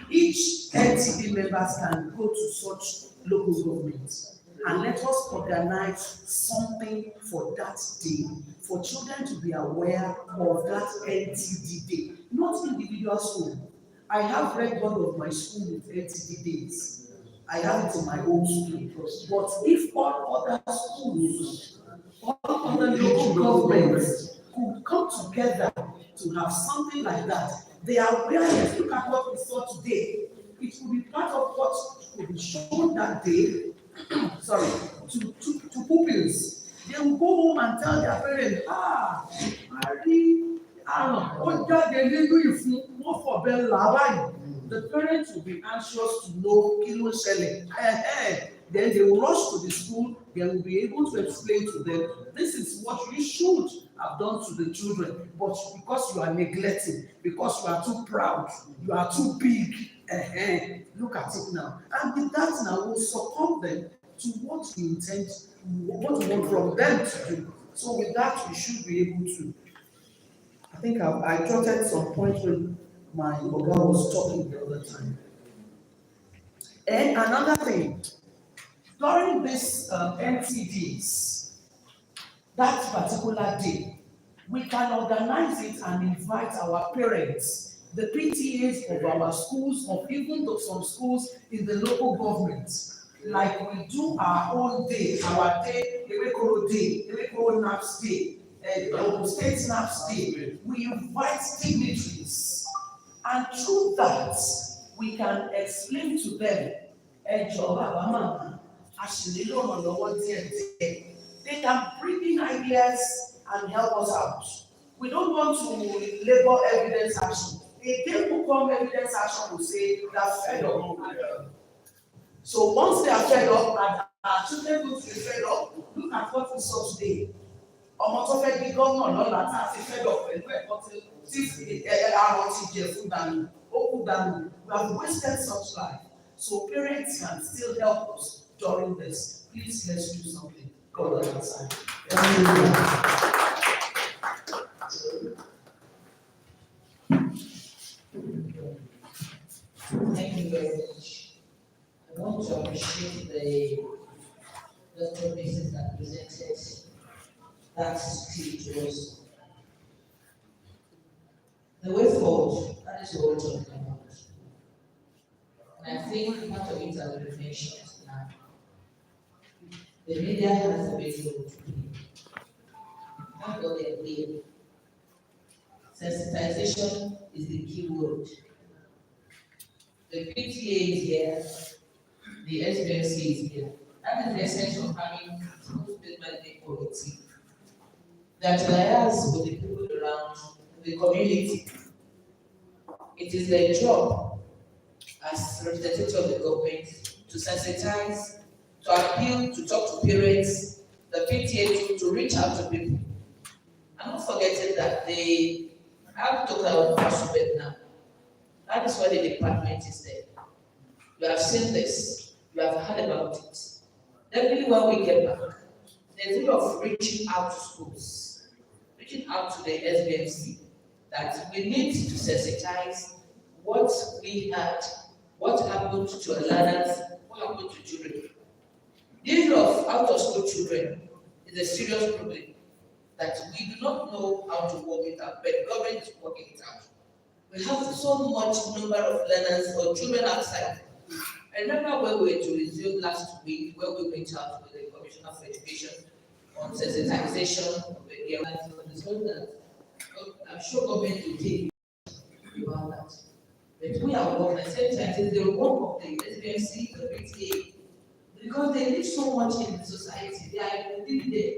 each NTD members can go to such local governments and let us organize something for that day, for children to be aware of that NTD day, not individual school. I have record of my school with NTD days. I have it in my own school. But if all other schools, all other local governments could come together to have something like that, they are awareness. Look at what we saw today. It will be part of what will be shown that day. Sorry, to pupils. They will go home and tell their parents, the parents will be anxious to know kilo shele. Then they will rush to the school. They will be able to explain to them, this is what you should have done to the children. But because you are neglecting, because you are too proud, you are too big, look at it now. And with that now, we'll succumb them to what we intend, what we want from them to do. So with that, we should be able to. I think I jotted some points when my Oga was talking the other time. And another thing, during this NTDs, that particular day, we can organize it and invite our parents, the PTAs of our schools, or even though some schools in the local government, like we do our own day, our day, Ewekoro NAPS Day, Ogun State NAPS Day. We invite dignitaries, and through that, we can explain to them, they can bring in ideas and help us out. We don't want to labor evidence action. A day will come, evidence action will say they are fed up. So once they are fed up, and our children will be fed up, look at what we saw today. Ọmọ tó fẹ́ di gómìnà lọ́la tá a ti fed up pẹ̀lú ẹ̀kọ́ tí àrùn ti jẹ fún dànù, ó kú dànù. We have wasted such life. So parents can still help us during this. Please let's do something. God on our side. Thank you very much. I want to appreciate the pieces that presented that speech to us. The way forward, that is what we're talking about. And I think part of it has been mentioned now. The media has a big role to play. Thank God they're clear. Sensitization is the key word. The PTA is here, the SBNC is here. That is the essence of having school state management committee that liaise with the people around, with the community. It is their job as representative of the government to sensitize, to appeal, to talk to parents, the PTA to reach out to people. I'm not forgetting that they have talked about Fasubet now. That is why the department is there. You have seen this, you have heard about it. Definitely when we get back, there's a lot of reaching out to schools, reaching out to the SBMC, that we need to sensitize what we had, what happened to our learners, what happened to children. The issue of out of school children is a serious problem that we do not know how to work it out, but the government is working it out. We have so much number of learners or children outside. I remember when we were to resume last week, when we went out with the Commissioner for Education on sensitization of the areas of the school that I'm sure government will take about that. But we are working at the same time, it's the work of the SBMC, the PTA, because they live so much in the society, they are living there.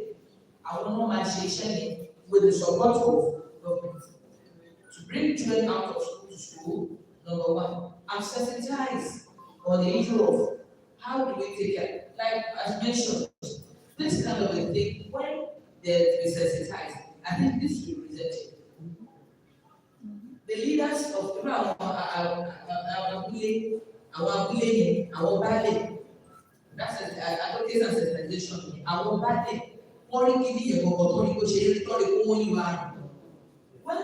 I will not mind sharing with the support of government to bring children out of school to school, number one, and sensitize on the issue of how do we take care. Like as mentioned, this kind of a thing, when they sensitize, I think this will be presented. The leaders of our ballet, that's advocacy and sensitization, our ballet. When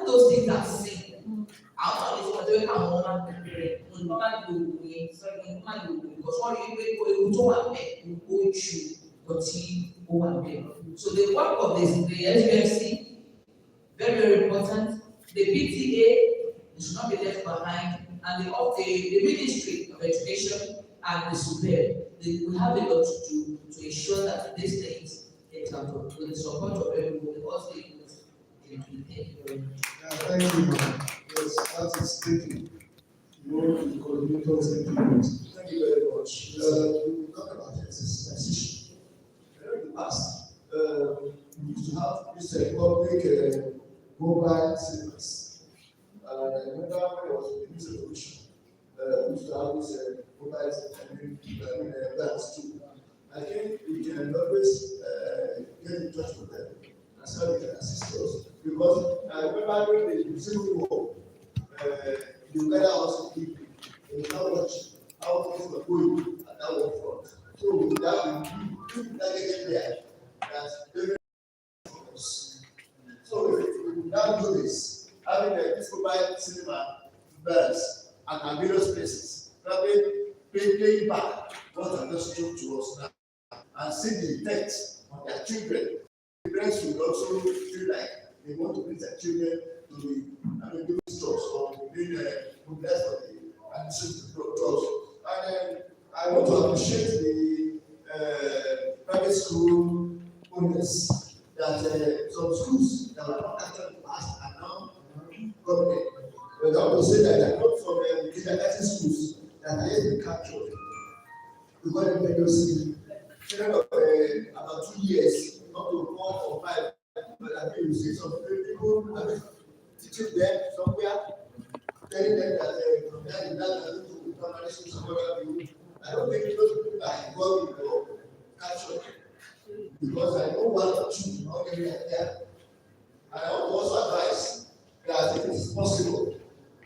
those things are seen, out of this particular moment, so the work of this, the SBMC, very, very important. The PTA should not be left behind, and the Ministry of Education and the Super, they will have a lot to do to ensure that these things get out of with the support of everyone, also the youth. Thank you very much. Yeah, thank you, ma'am. Yes, that is taken. You know, the coordinator is taking it. Thank you very much. We talk about sensitization. In the past, we used to have this public mobile cinemas. I remember when I was in the Ministry of Education, we used to have this mobile plans too. I think we can always get in touch with them and see how they can assist us. Because I remember during the Civil War, the weather was people, and you know what, how things were going at that war front. So with that, we get there, that's very us. So if we now do this, having this mobile cinema bells and various places, probably paying back what are just due to us now, and see the effects on their children. The parents will also feel like they want to bring their children to the doing stores or doing progress for the admission to drugs. And I want to appreciate the private school owners that some schools that were not actually in the past are now government. But I want to say that they are not from the kindergarten schools that are yet been captured. Because they don't see children of about 2 years, not to 4 or 5, but I think you see some people teaching them somewhere, telling them that from there in that to primary school somewhere. I don't think those people are involved in the capture, because I know one or two how many are there. And I want to also advise that if it is possible,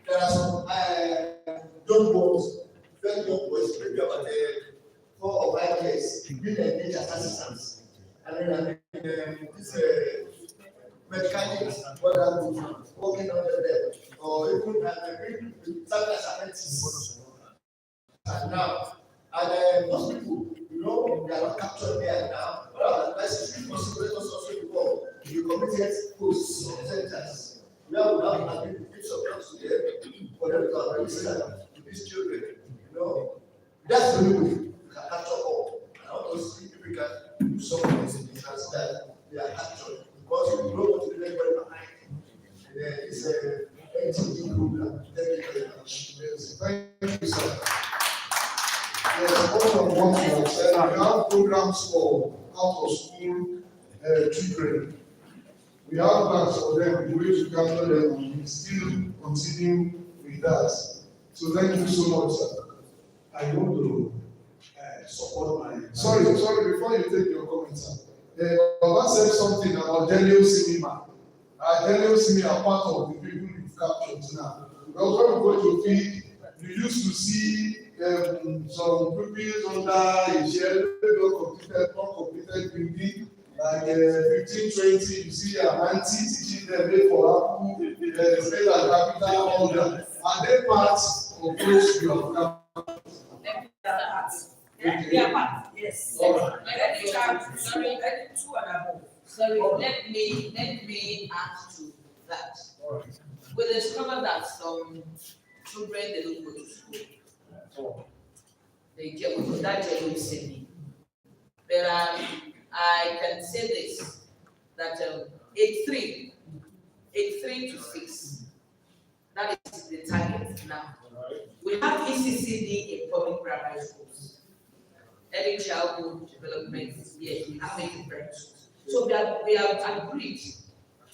there are some young boys, very young boys, maybe about 4 or 5 years, being engaged as assistants. And then this mechanics, what are working under them, or even sometimes apprentices. And now, and most people, you know, they are not captured there now. What are the advice is possible? Let us also involve the committed posts or centers. We have now been bits of jobs today for them to administer to these children. You know, that's the way we can capture all. And I want to see if we can do something that they are captured, because we don't want to leave anybody behind. It's a NTD program. Thank you very much. Yes, thank you, sir. Yes, all of what you have said, we have programs for out of school children. we have plans for them, the way to capture them, and we still continue with that. So thank you so much, sir. I want to support my. Sorry, before you take your comment, sir. Baba said something about Delio Cinema. Delio Cinema are part of the people you've captured now. Because when we go to feed, you used to see some pupils under a shell, uncompleted building, like 15, 20, you see a auntie teaching them make for Apple, state and capital, all that. Are they part of those you have captured? They are part, yes. All right. Let me start, sorry, let me two and above. Sorry, let me add to that. All right. We discovered that some children, they don't go to school. They get with that jealousy. There are, I can say this, that age 3 to 6, that is the target now. We have ECCD in public primary schools. Early childhood development, yes, we have it in primary schools. So we have agreed,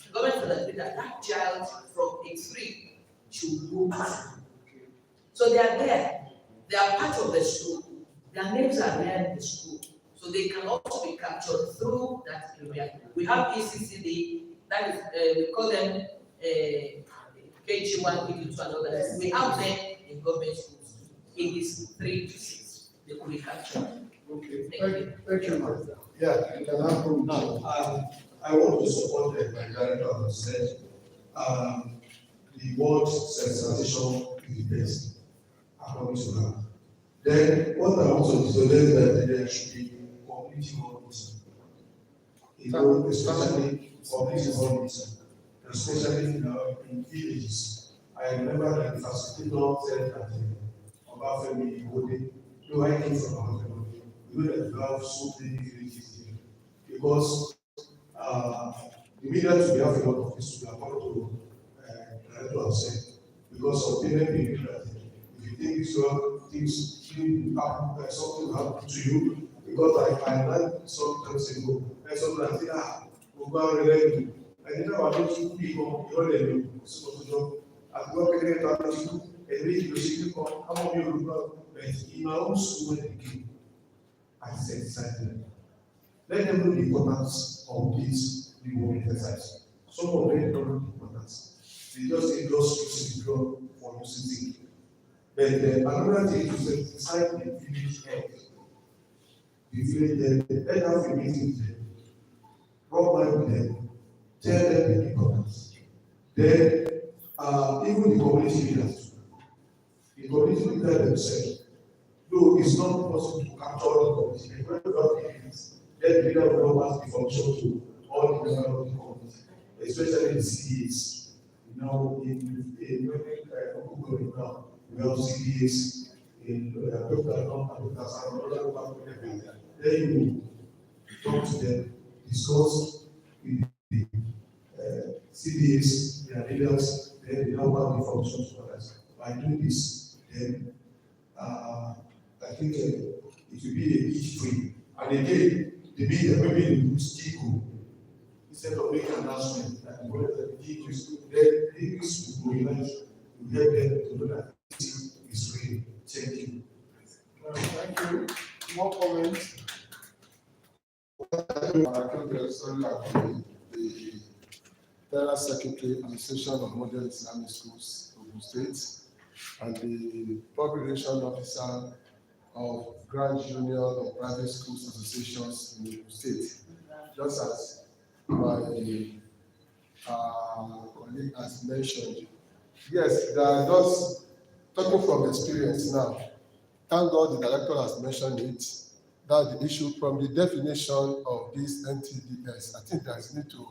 the government has agreed that child from age 3 should go to school. So they are there, they are part of the school, their names are there in the school. So they can also be captured through that area. We have ECCD, that is, we call them KG1, KG2, and others. We have them in government schools. It is 3 to 6. They could be captured. Okay, thank you, ma'am. Yeah, you can have room. Now, I want to support my director has said, the word sensitization is the best, according to her. Then, what I want to suggest that there should be community volunteers. You know, especially community volunteers, especially in villages. I remember that the facilitator said that Obafemi Igode, no, I came from Obafemi, we know that we have so many villages here. Because the media to be having a lot of this to be about to have said, because of payment being that if you think so, things happen, something will happen to you, because I learned sometimes ago, and sometimes I think, we'll go and relate to. I didn't know about two people, you know, they so to know. I've got to get out of school, and read the people, how many of you but in my own school when they came, I said, silently. Let them know the importance of this reward exercise. Some of them don't know the importance. They just say, just use the drug for using it. But another thing is to decide the village health. The village, let us be meeting them, rub mind with them, tell them the importance. Then, even the community leaders, the community leaders themselves, though it's not possible to capture all the community, but let the leader will not pass information to all the members of the community, especially the CDAs. You know, in now, we have CDAs in then you talk to them, discuss with the CDAs, their leaders, then they now pass information to others. By doing this, then I think it will be a each free. And again, the media, maybe the still instead of making an announcement that the word that the English will realize, will help them to know that this is real. Thank you. Thank you. More comments? I think the Federal Secretary Administration of Modern Islamic Schools, Ogun State, and the Public Relations Officer of Grand Union of Private Schools Associations in the state. Just as my colleague has mentioned, yes, they are just talking from experience now. Thank God the director has mentioned it. That the issue from the definition of this NTDS, I think there is need to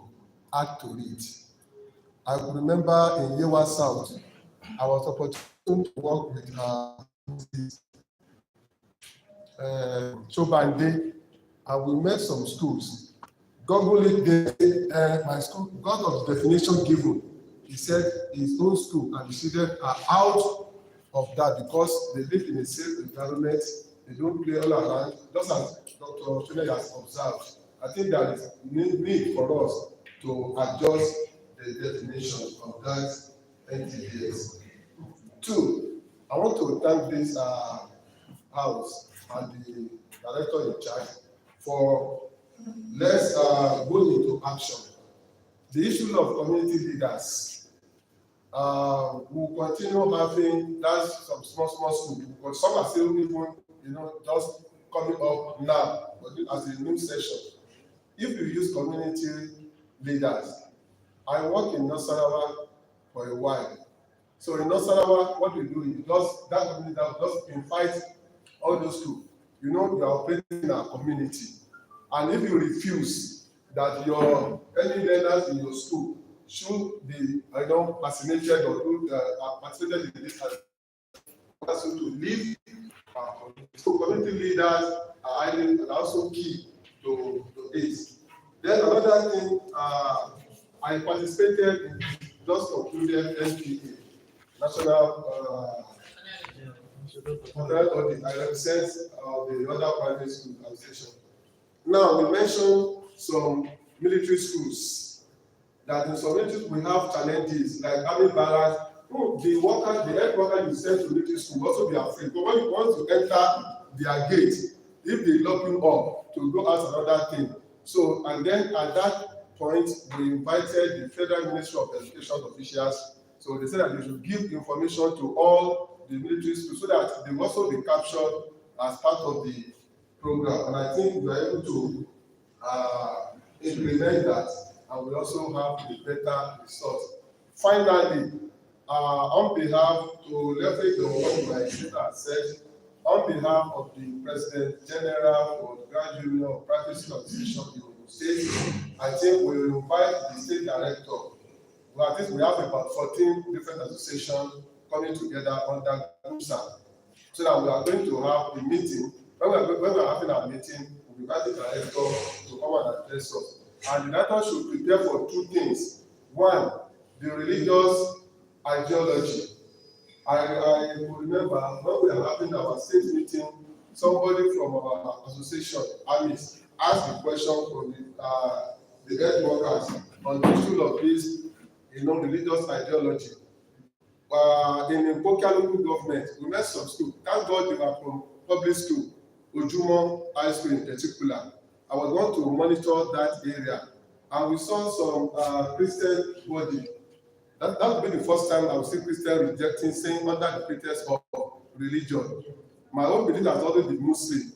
add to it. I remember in Yewa South, I was opportunity to work with Chobande, and we met some schools. Google it there, my school, because of the definition given, he said his own school and the students are out of that because they live in a safe environment, they don't play all around, just as Dr. Chune has observed. I think there is need for us to adjust the definition of that NTDS. Two, I want to thank this house and the director in charge for let's go into action. The issue of community leaders, we'll continue having that's some small schools, but some are still even, just coming up now, but as a new session. If you use community leaders, I work in Nasarawa for a while. So in Nasarawa, what we do is just that community that just invite all those schools. You are operating in a community, and if you refuse that your any learners in your school should be, vaccinated or participated in this, to leave. So community leaders are also key to it. Then another thing, I participated in just concluded NPA, National Audit. I represent the other private school association. Now we mentioned some military schools. That in some military we have challenges like army barracks. The head worker you send to military school also be afraid. But when you want to enter their gate, if they lock you up to go out another thing. So, and then at that point, we invited the Federal Ministry of Education officials. So they said that they should give information to all the military schools so that they will also be captured as part of the program. And I think we are able to implement that, and we also have a better result. Finally, on behalf to leverage the what my sister said, on behalf of the President General for the Grand Union of Private School Association in the state, I think we will invite the state director. Well, at least we have about 14 different associations coming together under GUSA, so that we are going to have a meeting. When we are having our meeting, we invite the director to come and address us. And the director should prepare for two things. One, the religious ideology. I remember when we were having our state meeting, somebody from our association, AMIS, asked a question from the head workers on the issue of this, religious ideology. In the local government, we met some school. Thank God they were from public school, Ojumo High School in particular. I was going to monitor that area, and we saw some Christian body. That would be the first time I would see Christian rejecting, saying under the pretext of religion. My own belief has always been Muslim.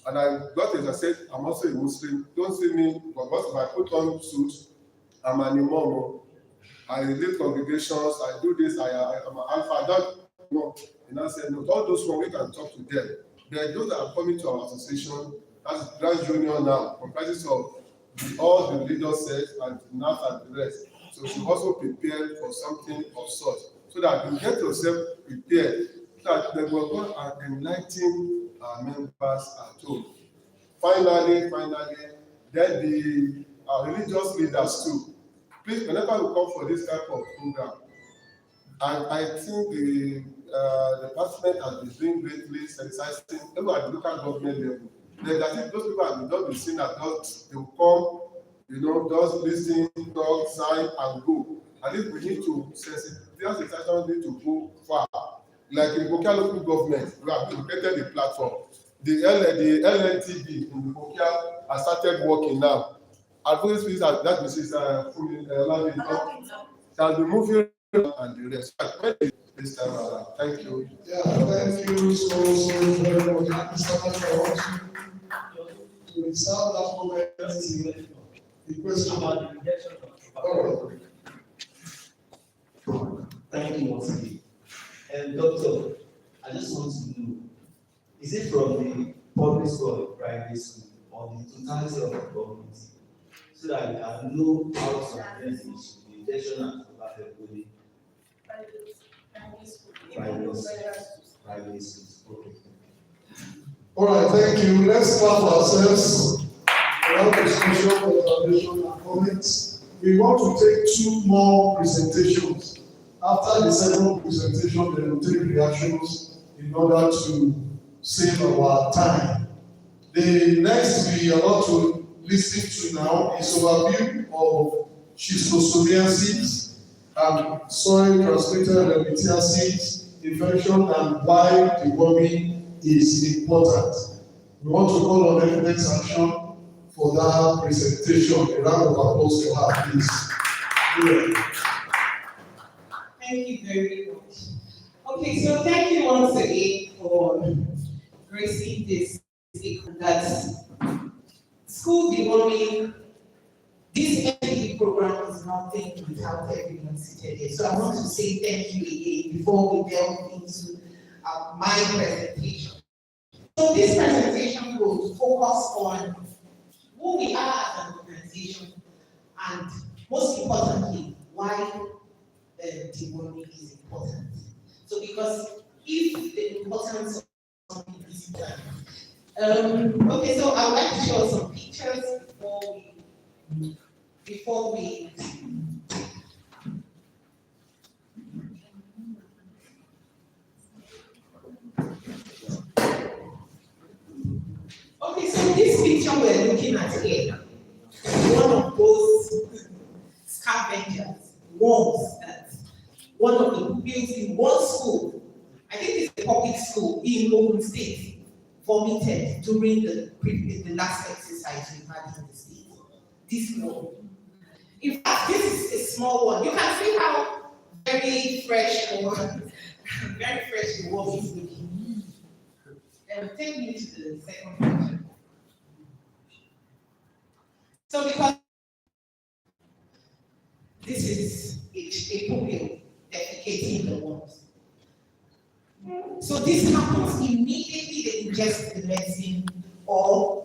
And I got as I said, I'm also a Muslim. Don't see me, but if I put on suit, I'm an imam. I lead congregations, I do this, I'm an alpha. I don't know. And I said, no, all those ones, we can talk to them. There are those that are coming to our association, that's Grand Union now, comprises of all the religious sects and NAF and the rest. So you should also prepare for something of sort, so that you get yourself prepared, so that they will go and enlighten our members at home. Finally, then the religious leaders too. Please, whenever you come for this type of program, and I think the department has been doing greatly sensitizing, even at the local government level. Then I think those people have not been seen that they will come, just listen, talk, sign, and go. I think we need to sensitize, need to go far. Like in Bokia local government, we have created a platform. The LNTB in Bokia has started working now. Advocacy that Mrs. Shall be moving and the rest. This time around. Thank you. Yeah, thank you so very much. To reserve that moment, the question about the rejection. Thank you once again. And Doctor, I just want to know, is it from the public school or private school or the totality of the government, so that you can know how to address the rejection and perfectly private schools? Okay. All right, thank you. Let's clap ourselves. We have discussion, observation, and comments. We want to take two more presentations. After the second presentation, then we'll take reactions in order to save our time. The next we are about to listen to now is overview of schistosomiasis, and soil transmitted ehrlichiasis infection, and why deworming is important. We want to call on evidence action for that presentation. A round of applause for her, please. Yeah. Thank you very much. Okay, so thank you once again for gracing this that school deworming. This MPE program is nothing without everyone seated here. So I want to say thank you again before we delve into my presentation. So this presentation will focus on who we are as an organization and most importantly, why deworming is important. So because if the importance of something is done. Okay, so I would like to show some pictures before we okay, so this picture we're looking at here is one of those scavengers, worms that one of the pupils in one school, I think it's a public school in Ogun State, vomited during the last exercise we had in the state. This one. In fact, this is a small one. You can see how very fresh or very fresh the worm is looking. Take me to the second picture. So because this is a pupil defecating the worms. So this happens immediately they ingest the medicine, or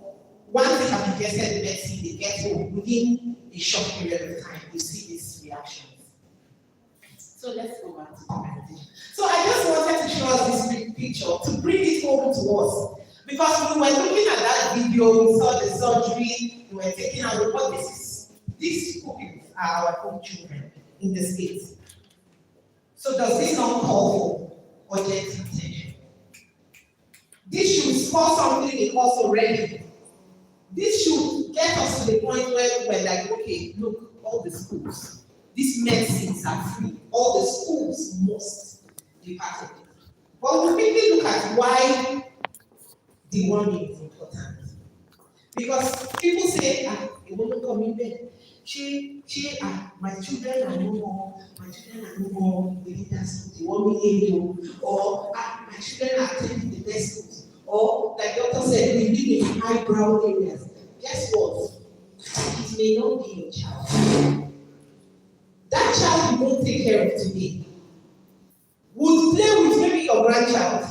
once they have ingested the medicine, they get home within a short period of time. You see these reactions. So let's go back to the presentation. So I just wanted to show us this big picture to bring it home to us. Because we were looking at that video, we saw the surgery, we were taking out what this is. These pupils are our own children in the States. So does this not call for urgent attention? This should score something in us already. This should get us to the point where we're like, okay, look, all the schools, these medicines are free. All the schools must be part of it. But we quickly look at why deworming is important. Because people say, it won't come in bed. My children are no more, we need that school, deworming angel, or my children are attending the best schools. Or, like Doctor said, we live in high-brow areas. Guess what? It may not be your child. That child you won't take care of today would play with maybe your grandchild,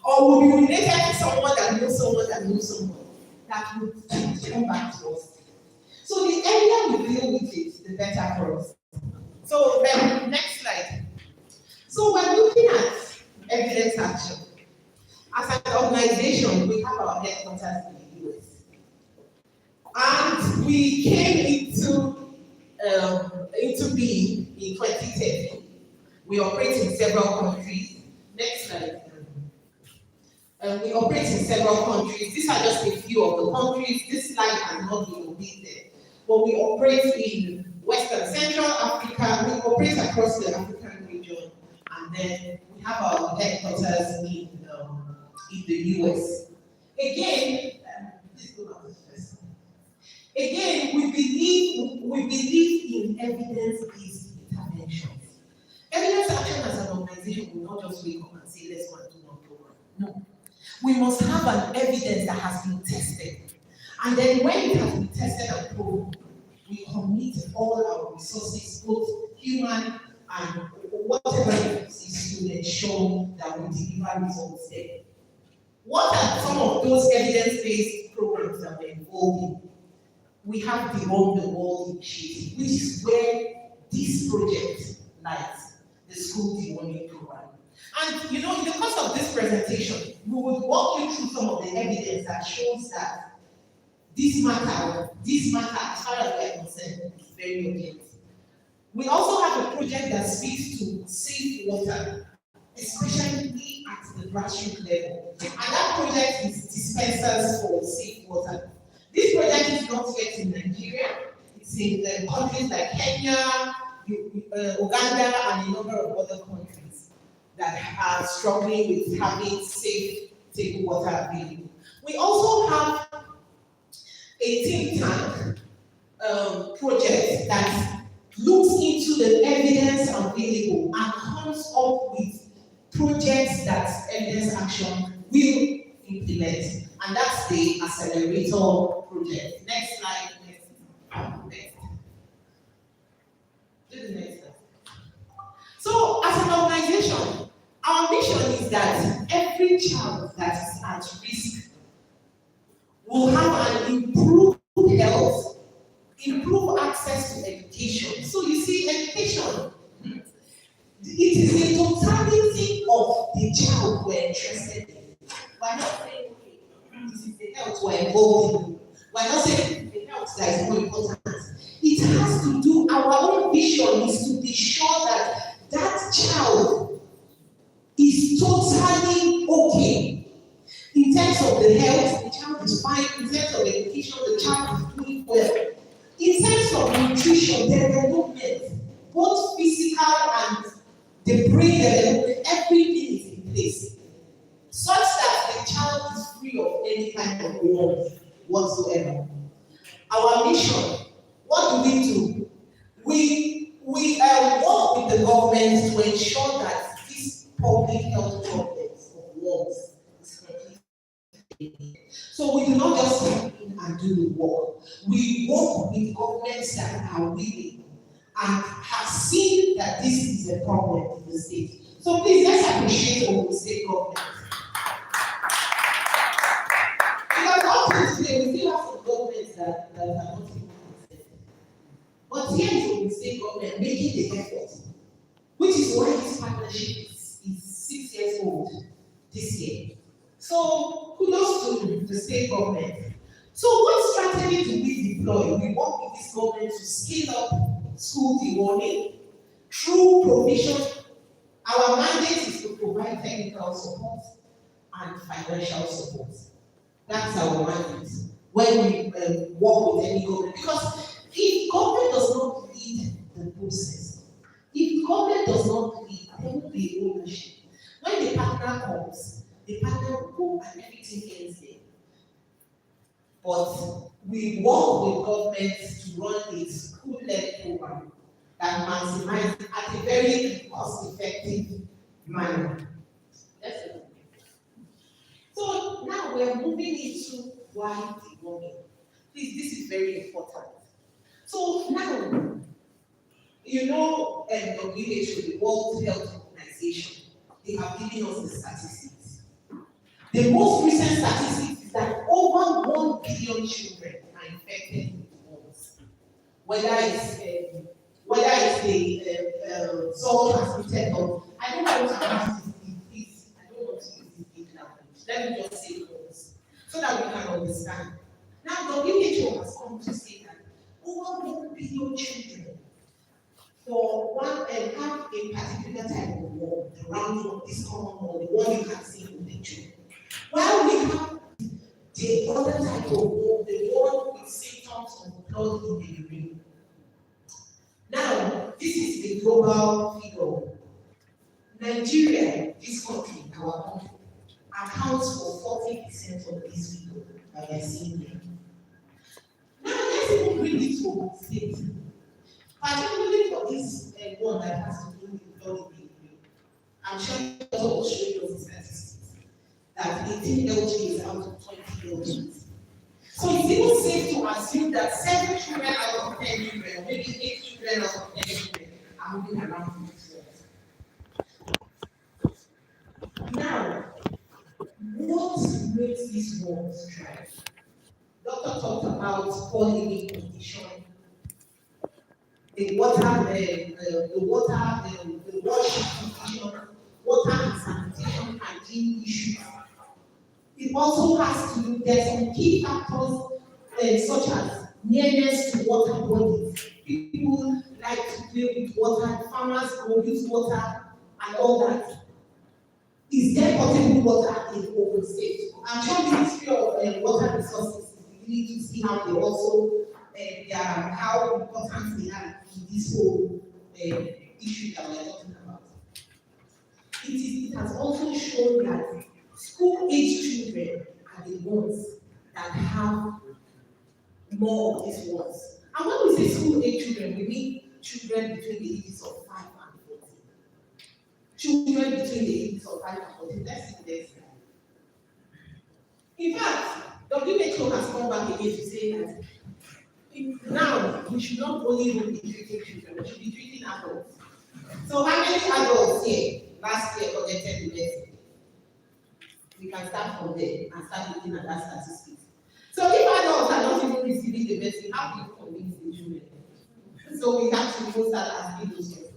or will be related to someone that knows someone that knows someone that would come back to us. So the earlier we deal with it, the better for us. So then, next slide. So we're looking at evidence action. As an organization, we have our headquarters in the US. And we came into being in 2010. We operate in several countries. Next slide. We operate in several countries. These are just a few of the countries. This slide has not been updated. But we operate in Western Central Africa. We operate across the African region. And then we have our headquarters in the US. Again, we believe in evidence-based interventions. Evidence action as an organization will not just wake up and say, let's go and do one program. No. We must have an evidence that has been tested. And then when it has been tested and proven, we commit all our resources, both human and whatever it is, to ensure that we deliver results there. What are some of those evidence-based programs that we're involved in? We have the Deworm the World initiative, which is where this project lies, the school deworming program. And in the course of this presentation, we will walk you through some of the evidence that shows that this matter, as far as we are concerned, is very urgent. We also have a project that speaks to safe water, especially at the grassroots level. And that project is dispensers for safe water. This project is not yet in Nigeria. It It's in countries like Kenya, Uganda, and a number of other countries that are struggling with having safe table water available. We also have a think tank project that looks into the evidence available and comes up with projects that evidence action will implement. And that's the accelerator project. Next slide, next. Do the next slide. So, as an organization, our mission is that every child that is at risk will have an improved health, improve access to education. So you see, education, it is the totality of the child we're interested in. We're not saying, okay, this is the health we're involved in. We're not saying the health that is more important. It has to do, our own vision is to be sure that that child is totally okay. In terms of the health, the child is fine. In terms of education, the child is doing well. In terms of nutrition, development, both physical and the brain development, everything is in place, such that the child is free of any kind of worry whatsoever. Our mission, what do? We work with the government to ensure that these public health problems of worms is completely. So we do not just step in and do the work. We work with governments that are willing and have seen that this is a problem in the state. So please, let's appreciate our state government. Because up to today, we still have some governments that are not even concerned. But here is the state government making the effort, which is why this partnership is 6 years old this year. So kudos to the state government. So what strategy do we deploy? We work with this government to scale up school deworming through provision. Our mandate is to provide technical support and financial support. That's our mandate when we work with any government. Because if government does not lead the process, if government does not lead, there will be ownership. When the partner comes, the partner will go and everything ends there. But we work with government to run a school-led program that maximizes at a very cost-effective manner. That's it. So now we're moving into why deworming. Please, this is very important. So now, you know, WHO, the World Health Organization, they have given us the statistics. The most recent statistics is that over 1 billion children are infected with worms. Whether it's the soil transmitted or I don't want to use this disease. I don't want to use this big language. Let me just say worms so that we can understand. Now, the WHO has come to say that over 1 billion children for one have a particular type of worm, the round one, this common one, the one you can see in the picture. While we have the other type of worm, the one with symptoms of blood in the urine. Now, this is the global figure. Nigeria, this country, our country, accounts for 40% of this figure that we are seeing here. Now, let's even bring it to our state. Particularly for this one that has to do with blood in the urine. I'm sure you will show you the statistics that 18 LG is out of 20 LGs. So it's even safe to assume that 7 children out of 10 children, maybe 8 children out of 10 children are moving around this world. Now, what makes these worms thrive? Doctor talked about poor living condition, the water washing condition, water and sanitation hygiene issues. It also has to do, there's some key factors such as nearness to water bodies. People like to play with water, farmers go use water and all that. Is there potable water in open state? I'm sure the Ministry of Water Resources is beginning to see how they also how important they are in this whole issue that we're talking about. It has also shown that school age children are the ones that have more of these ones. And when we say school age children, we mean children between the ages of 5 and 14. Children between the ages of 5 and 14. Let's see this. In fact, WHO has come back again to say that now we should not only be treating children, we should be treating adults. So how many adults here last year connected with medicine? We can start from there and start looking at that statistics. So if adults are not even receiving the medicine, how do you convince the children? So we have to go start asking those questions.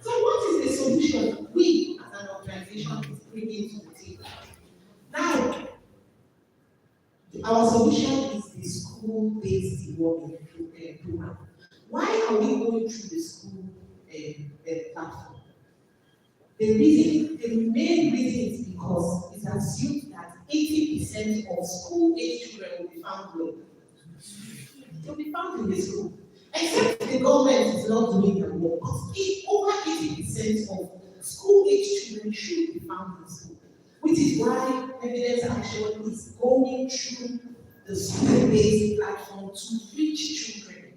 So what is the solution we as an organization is bringing to the table? Now, our solution is the school-based deworming program. Why are we going through the school platform? The main reason is because it's assumed that 80% of school-age children will be found well. They'll be found in the school. Except the government is not doing their work. Over 80% of school-age children should be found in school, which is why evidence action is going through the school-based platform to reach children.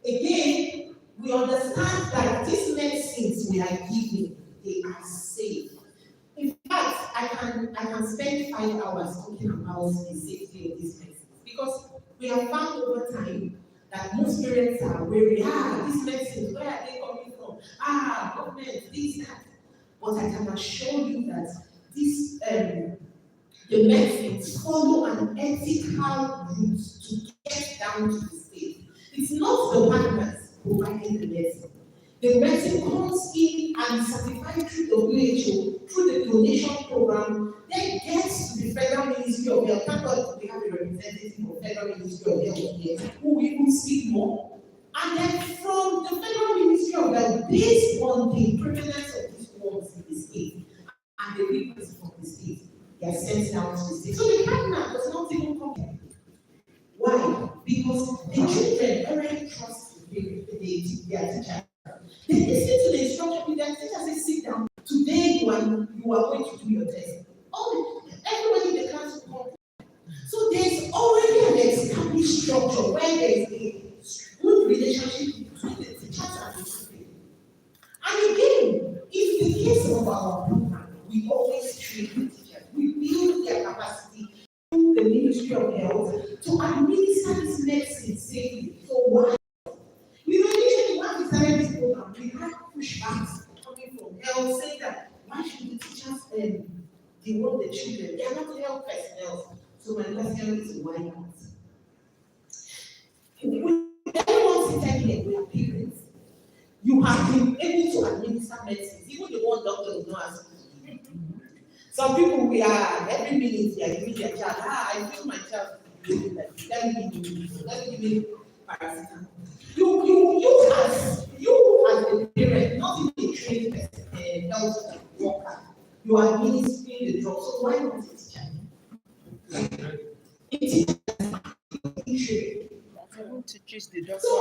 Again, we understand that these medicines we are giving, they are safe. In fact, I can spend 5 hours talking about the safety of these medicines because we have found over time that most parents are wary. These medicines, where are they coming from? Government, this, that. But I can assure you that this the medicines follow an ethical route to get down to the state. It's not the partners providing the medicine. The medicine comes in and is certified through the WHO, through the donation program, then gets to the Federal Ministry of Health. Thank God we have a representative of the Federal Ministry of Health here who will speak more. And then from the Federal Ministry of Health, based on the prevalence of these ones in the state and the request from the state, they are sent down to the state. So the partner does not even come here. Why? Because the children already trust their teacher. They listen to the instruction. Their teacher says, sit down. Today you are going to do your test. Everybody in the class will come. So there's already an established structure where there is a good relationship between the teachers and the students. And again, in the case of our program, we always train the teachers. We build their capacity through the Ministry of Health to administer this medicine safely. So why? Initially when we started this program, we had pushbacks coming from health saying that why should the teachers deworm the children? They are not health personnel. So my question is why not? Everyone seated here, we are parents. You have been able to administer medicines, even the one doctor is not asking. Some people we are every minute they are giving their child, I feel my child doing that. Let me give me paracetamol. You as the parent, not even a trained health worker, you are administering the drug. So why not a teacher? I want to choose the doctor. So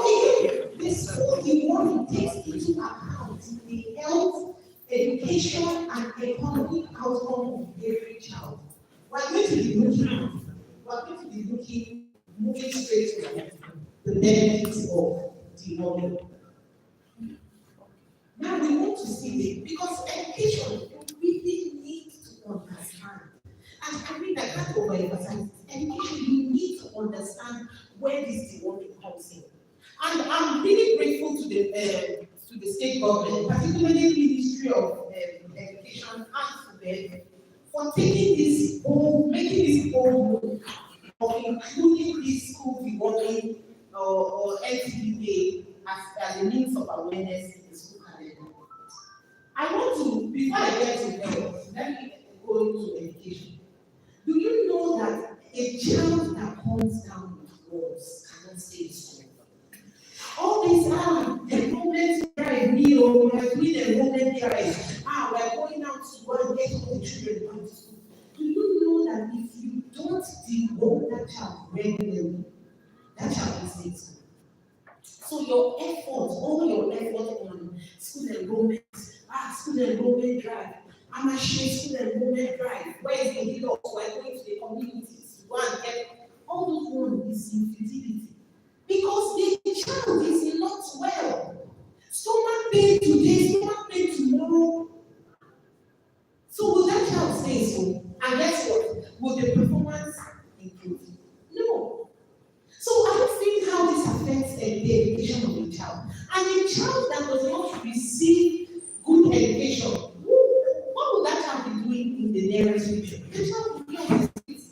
this one takes into account the health, education, and economic outcome of every child. We're going to be looking, moving straight to the benefits of deworming. Now we want to see it because education, you really need to understand. And I mean, I can't overemphasize this. Education, you need to understand where this deworming comes in. And I'm really grateful to the state government, particularly the Ministry of Education and Student, for taking this bold, making this bold move of including this school deworming or NTDA as a means of awareness in the school calendar. I want to, before I get to health, let me go into education. Do you know that a child that comes down with walls cannot stay in school? All these enrollment drive, we are doing enrollment drive. We're going out to go and get all the children out to school. Do you know that if you don't deworm that child regularly, that child is student enrollment drive. I'm a student enrollment drive. Where is the healer? We're going to the communities to go and get all those ones is infertility. Because the child is not well. Stomach pain today, stomach pain tomorrow. So will that child stay so? And guess what? Will the performance improve? No. So I don't think how this affects the education of the child. And a child that does not receive good education, what will that child be doing in the nearest future? The child will be on the streets.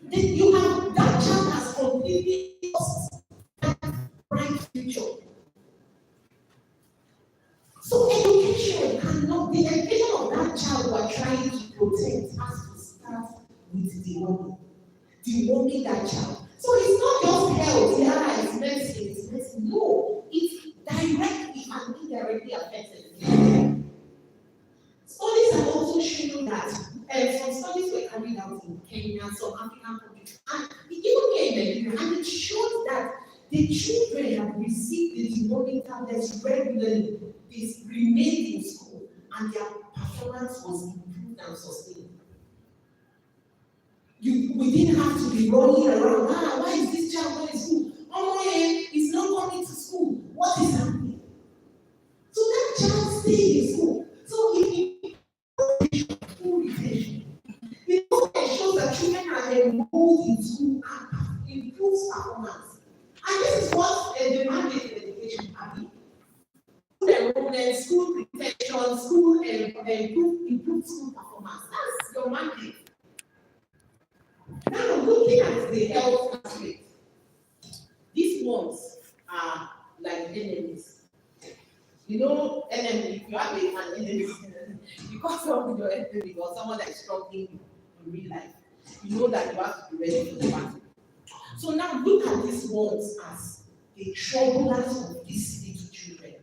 You have that child has completely lost that bright future. So education cannot, the education of that child we are trying to protect has to start with deworming that child. So it's not just health, yeah, it's medicine. No, it directly and indirectly affects it. Studies have also shown that some studies were carried out in Kenya, some African countries, and even here in Nigeria, and it showed that the children that received the deworming tablets regularly, they remained in school, and their performance was improved and sustained. We didn't have to be running around. Why is this child going to school? He's not coming to school. What is happening? So that child stayed in school. So if school retention, it also shows that children are enrolled in school and improves performance. And this is what the mandate of education can be. School enrollment, school retention, school improve school performance. That's your mandate. Now, looking at the health aspect, these ones are like enemies. You know, enemy, if you have an enemy, you call someone your enemy or someone that is struggling in real life, you know that you have to be ready for the battle. So now look at these ones as the troublers of these little children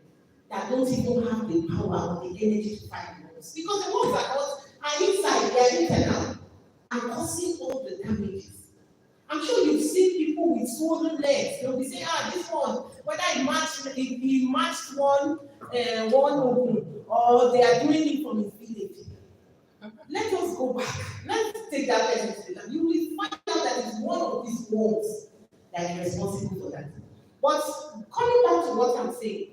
that don't even have the power or the energy to fight wars. Because the ones are inside, they are internal, and causing all the damages. I'm sure you've seen people with swollen legs. They'll be saying, this one, whether he matched one open, or they are doing it from his village. Let us go back. Let's take that person to the land. You will find out that it's one of these ones that is responsible for that. But coming back to what I'm saying,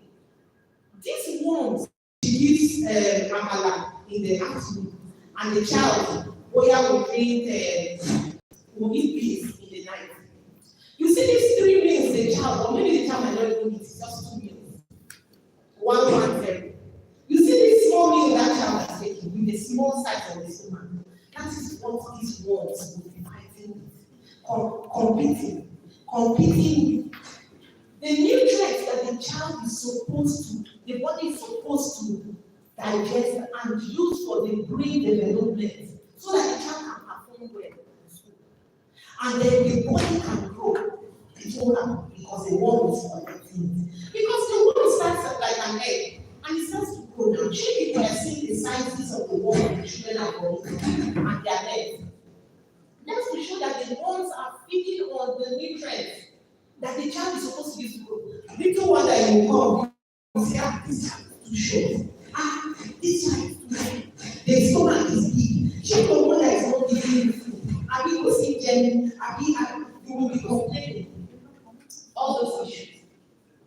these ones gives amala in the afternoon, and the child, will eat peas in the night. You see these 3 meals the child, or maybe the child might not even eat, it's just 2 meals. 1 You see this small meal that child is taking with the small size of the stomach. That is what these words will be fighting with. Competing. The nutrients that the child is supposed to, the body is supposed to digest and use for the brain development so that the child can perform well in school. And then the body can grow. It won't happen because the worm is connecting it. Because the worm starts like an egg and it starts to grow now. People are seeing the sizes of the worm the children are growing and their legs. That's to show that the worms are feeding on the nutrients that the child is supposed to use to grow. Little one that you come, you say, this child is too short. This child is too short. The stomach is big. Check the one that is not giving you food. Are we going to see Jenny? You will be complaining. All those issues.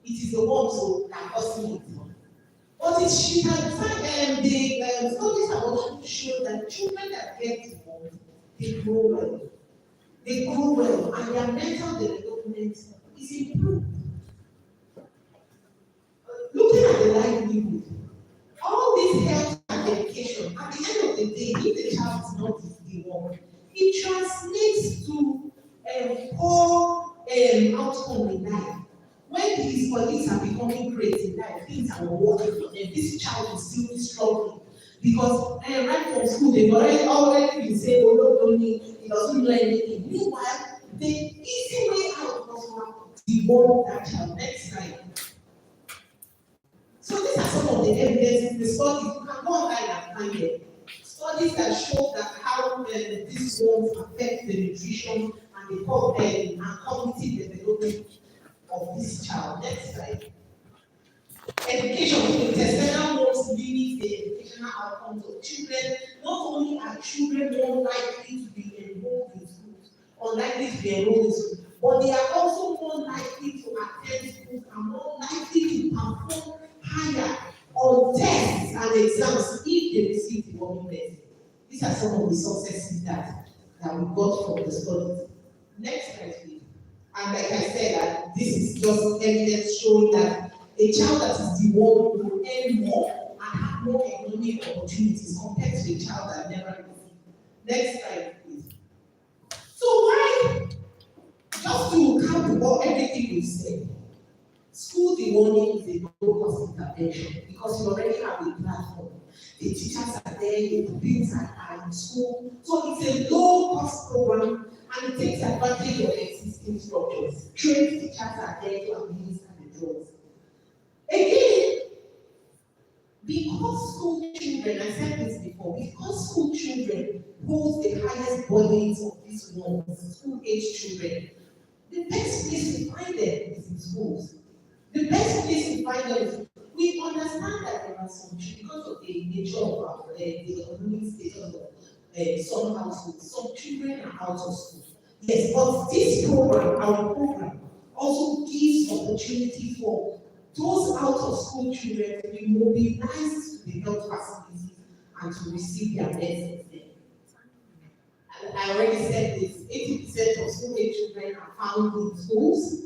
It is the ones that are causing it. But she can find the studies have also shown that children that get involved, they grow well. They grow well, and their mental development is improved. Looking at the livelihood, all this health and education, at the end of the day, if the child is not dewormed, it translates to poor outcome in life. When these colleagues are becoming great in life, things are working for them. This child is still struggling because right from school they've already been saying, don't need, he doesn't know anything. Meanwhile, the easy way out was to deworm that child next time. So these are some of the evidences, the studies, you can go online and find them. Studies that show that how these worms affect the nutrition and the cognitive development of this child. Next slide. Education, intestinal educational outcomes of children. Not only are children more likely to be enrolled in schools, or likely to be enrolled in schools, but they are also more likely to attend schools and more likely to perform higher on tests and exams if they receive the warming medicine. These are some of the successes that we got from the studies. Next slide, please. And like I said, this is just evidence showing that a child that is the one will earn more and have more economic opportunities compared to a child that never received. Next slide, please. So why, just to count about everything we've said, school dewarming is a low-cost intervention because you already have a platform. The teachers are there, the buildings are in school. So it's a low-cost program and it takes advantage of existing structures. Trained teachers are there to administer the drugs. Again, because school children, I said this before, because school children hold the highest burdens of these ones, school-age children, the best place to find them is in schools. The best place to find them is, we understand that there are some, because of the nature of the economic status of some households, some children are out of school. Yes, but this program, our program, also gives opportunity for those out of school children to be mobilized to the health facilities and to receive their medicines there. And I already said this, 80% of school-age children are found in schools.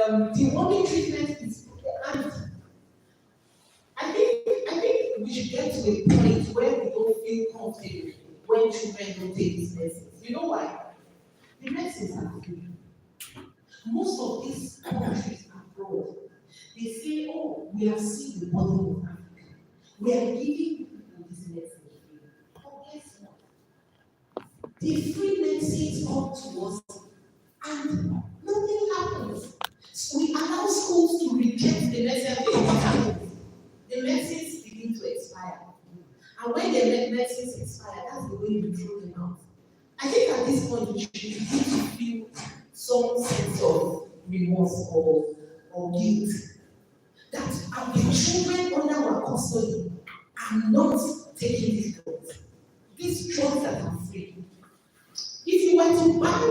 Deworming treatment is, and I think we should get to a point where we don't feel comfortable when children don't take these medicines. You know why? The medicines are free. Most of these countries abroad, they say, oh, we have seen the body of Africa. We are giving people this medicine free. But guess what? The free medicines come to us and nothing happens. So we allow schools to reject the medicine. The medicines begin to expire. And when the medicines expire, that's the way we throw them out. I think at this point we should begin to feel some sense of remorse or guilt that the children under our custody are not taking these drugs. These drugs that are free. If you were to buy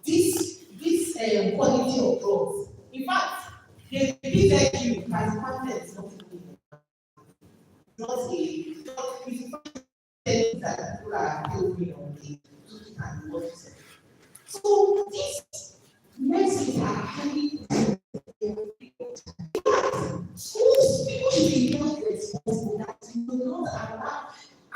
this quality of drugs, in fact, the PZQ has patented something. Not that people are building on the and what. So these medicines are highly schools, people should be held responsible that you will not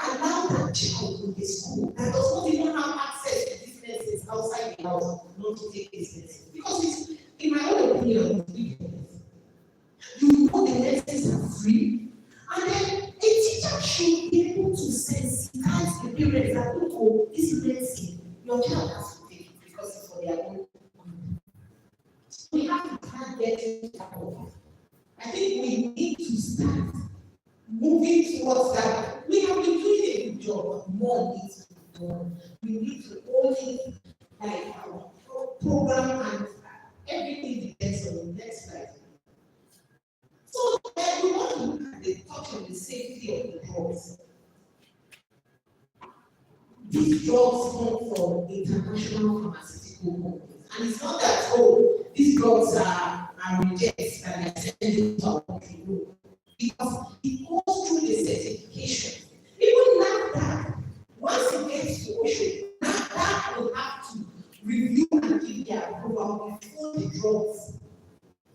allow that child in the school that does not even have access to these medicines outside the house not to take these medicines. Because it's, in my own opinion, you know the medicines are free, and then a teacher should be able to sensitize the parents that oh, this medicine, your child has to take it because it's for their own good. We have to start getting started. I think we need to start moving towards that. We have been doing a good job, but more needs to be done. We need to only like our program and everything depends on the next slide. So we want to look at the touch on the safety of the drugs. These drugs come from international pharmaceutical companies. And it's not that, oh, these drugs are rejected and they're sending to our country. No. Because it goes through the certification. Even NAFDAC, once it gets to OSHA, NAFDAC will have to review and give their approval before the drugs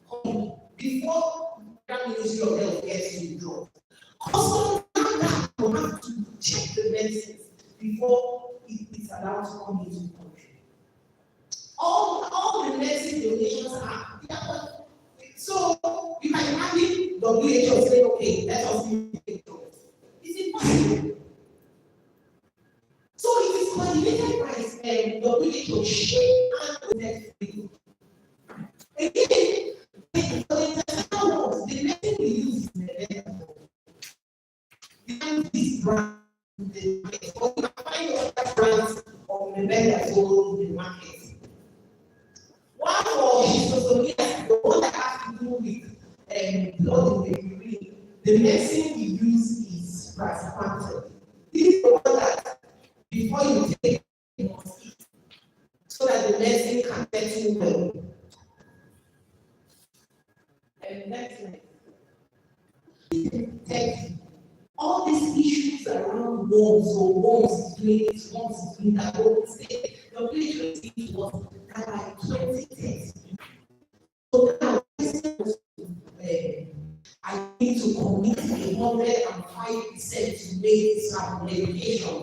come in. Before the Ministry of Health gets to the drugs. Also, NAFDAC will have to check the medicines before it is allowed to come into the country. All the medicine donations are, so you can imagine WHO saying, okay, let us use the drugs. It's impossible. So it is coordinated by WHO, shape and protect. Again, for international ones, the medicine we use is the behind this brand, the market, or you can find other brands of the vendors sold in the market. One for schizophrenia, the one that has to do with blood in the urine, the medicine we use is transplanted. This is the one that before you take it, you must eat, so that the medicine can settle well. And next slide. All these issues around worms or worms doing this, worms doing that, worms say, the WHO was that by 2030. So now, I need to commit 105% to make this medication.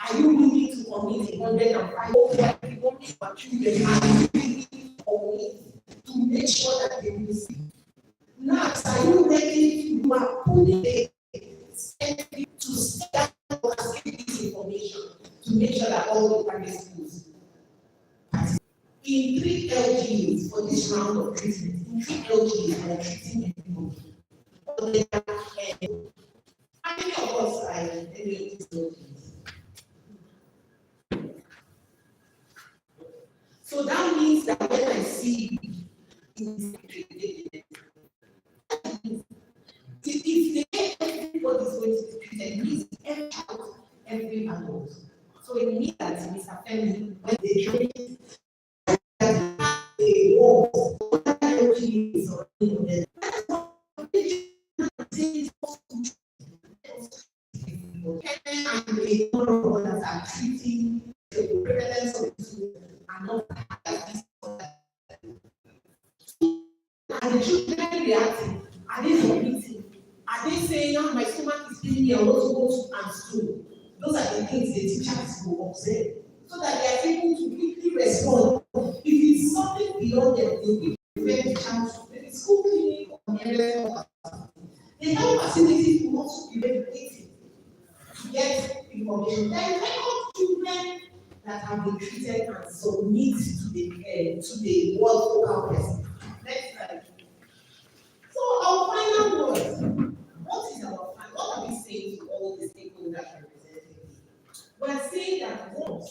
Are you willing to commit 105%? We want to achieve the to make sure that they receive. Now, are you ready to put it to start this information to make sure that all the primary schools in 3 LGs for this round of treatment, in 3 LGs we are treating people. How many of us are in any of these LGs? So that means that when I see if everybody is going to be treated, means every child, every adult. So it means that Mr. Femi, when they train, they walk, is already and the others are treating the prevalence of this and not this. Are the children reacting? Are they submitting? Are they saying, oh, my stomach is paining me, I want to go to and stool? Those are the things the teachers will observe, so that they are able to quickly respond. If it's something beyond them, they will quickly the chance to maybe school clinic or the the health facilities will also be regulated to get information. There are record children that have been treated and submit to the World Focal Person. Next slide. So our final word, what are we saying to all the stakeholders represented? We're saying that once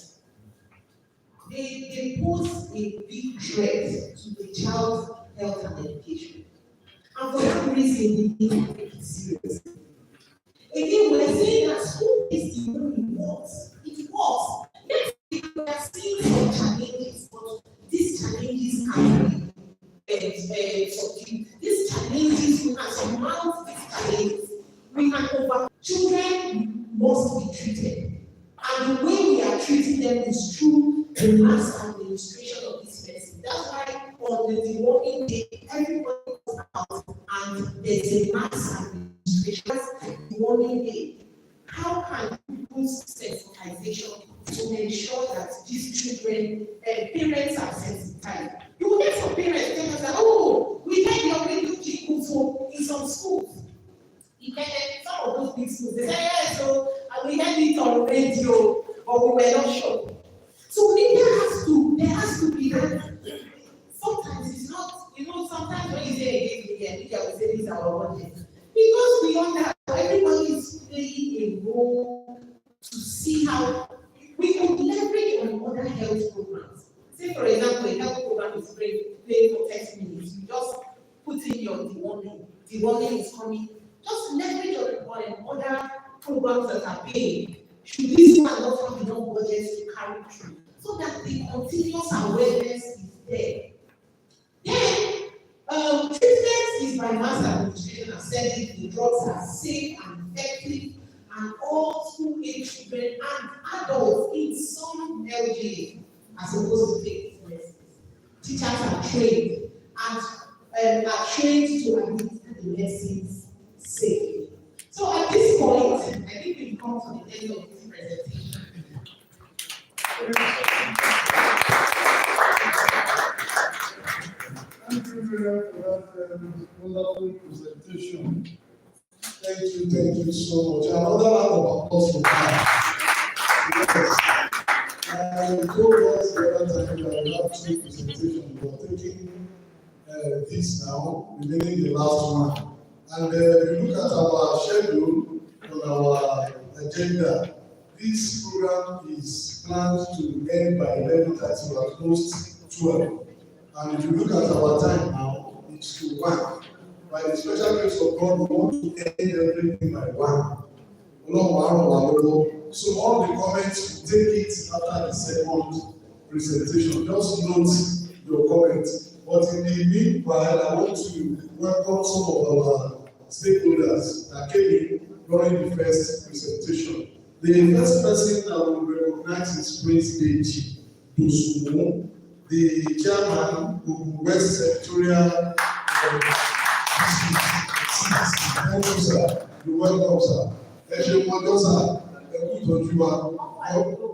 they pose a big threat to the child's health and education. And for that reason, we need to take it seriously. Again, we're saying that school-based learning works. It works. Yes, we are seeing some challenges, but these challenges can be subdued. These challenges, we can surmount these challenges. We can overcome. Children must be treated. And the way we are treating them is through the mass administration of this medicine. That's why on the Deworming day, everybody goes out and there's a mass administration. That's the Deworming day. How can we use sensitization to ensure that these children, parents are sensitized? You will get some parents tell us that, oh, we had the already people in some schools. You get some of those big schools. They say, yeah, so we had it on radio, but we were not sure. So there has to be that. Sometimes it's not, sometimes when you say against media will say this is our budget. Because beyond that, everybody is playing a role to see how we could leverage on other health programs. Say, for example, a health program is playing for 30 minutes. You just put in your deworming. Deworming is coming. Just leverage on other programs that are paid. Should this one not have enough budgets to carry through? So that the continuous awareness is there. Then, treatment is by mass administration and said the drugs are safe and effective, and all school-age children and adults in some LGA are supposed to take these medicines. Teachers are trained and are trained to administer the medicines safely. So at this point, I think we've come to the end of this presentation. Thank you very much for that wonderful presentation. Thank you so much. Another round of applause for that. Yes. I told us the other time that we have 2 presentations. We are taking this now, remaining the last one. And if you look at our schedule on our agenda, this program is planned to end by 11:30 or at most 12. And if you look at our time now, it's to 1. By the special grace of God, we want to end everything by 1. Ọlọ́run á ràn wá lọ́wọ́. So all the comments, take it after the second presentation. Just note your comments. But in the meanwhile, I want to welcome some of our stakeholders that came in during the first presentation. The first person that will recognize is Prince Deji Dosunmu, the chairman of West Senatorial Thank you, sir. You're welcome, sir. Ẹ ṣe mọ́jọ́ sá, ẹ kú ìtọ́jú wa. Ọkọ̀